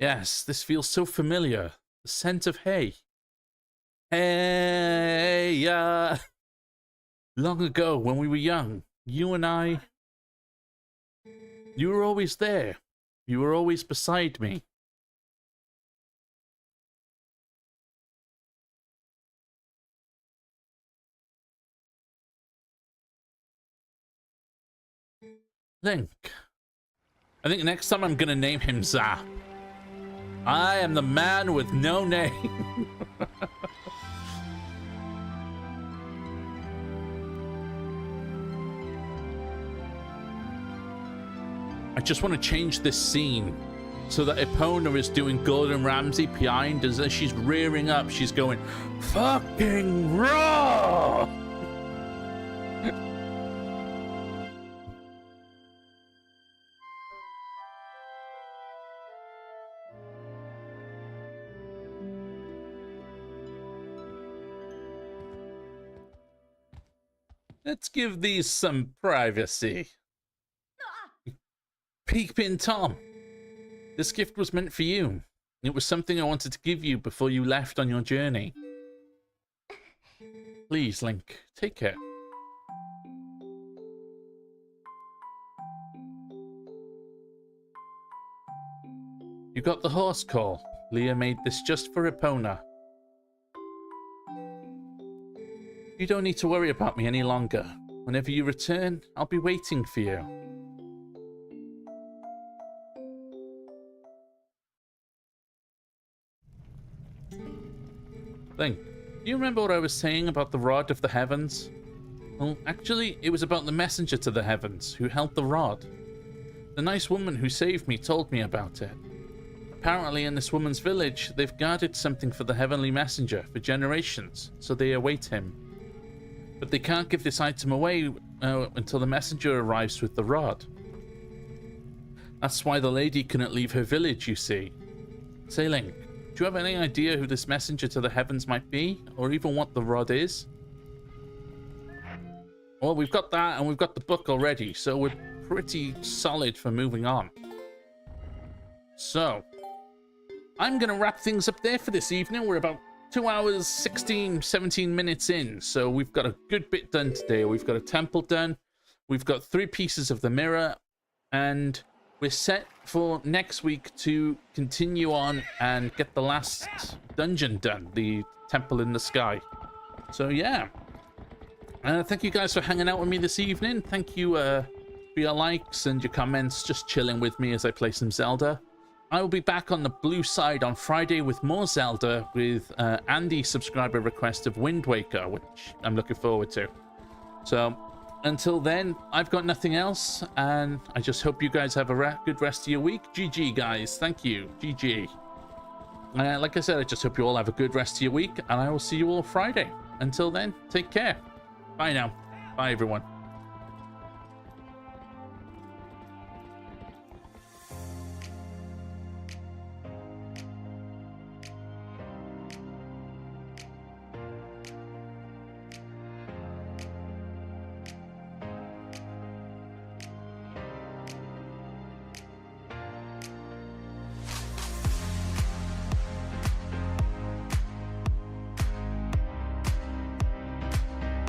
Yes, this feels so familiar. The scent of hay. Hey, long ago when we were young, you and I, you were always there. You were always beside me. Link. I think next time I'm gonna name him Zap. I am the man with no name. I just want to change this scene so that Epona is doing Gordon Ramsay behind, as she's rearing up, she's going, fucking raw! Let's give these some privacy. Peepin' Tom, this gift was meant for you. It was something I wanted to give you before you left on your journey. Please, Link, take it. You got the horse call. Leah made this just for Epona. You don't need to worry about me any longer. Whenever you return, I'll be waiting for you. Link, do you remember what I was saying about the rod of the heavens? Well, actually, it was about the messenger to the heavens who held the rod. The nice woman who saved me told me about it. Apparently, in this woman's village, they've guarded something for the heavenly messenger for generations, so they await him. But they can't give this item away until the messenger arrives with the rod. That's why the lady couldn't leave her village, you see. Say, Link, do you have any idea who this messenger to the heavens might be? Or even what the rod is? Well, we've got that, and we've got the book already, so we're pretty solid for moving on. So, I'm going to wrap things up there for this evening. We're about 2 hours, 16, 17 minutes in, so we've got a good bit done today. We've got a temple done, we've got 3 pieces of the mirror, and we're set for next week to continue on and get the last dungeon done, the temple in the sky. So yeah, thank you guys for hanging out with me this evening. Thank you for your likes and your comments, just chilling with me as I play some Zelda. I will be back on the blue side on Friday with more Zelda, with Andy's subscriber request of Wind Waker, which I'm looking forward to. So until then, I've got nothing else, and I just hope you guys have a good rest of your week. GG, guys. Thank you. GG. Like I said, I just hope you all have a good rest of your week, and I will see you all Friday. Until then, take care. Bye now. Bye, everyone.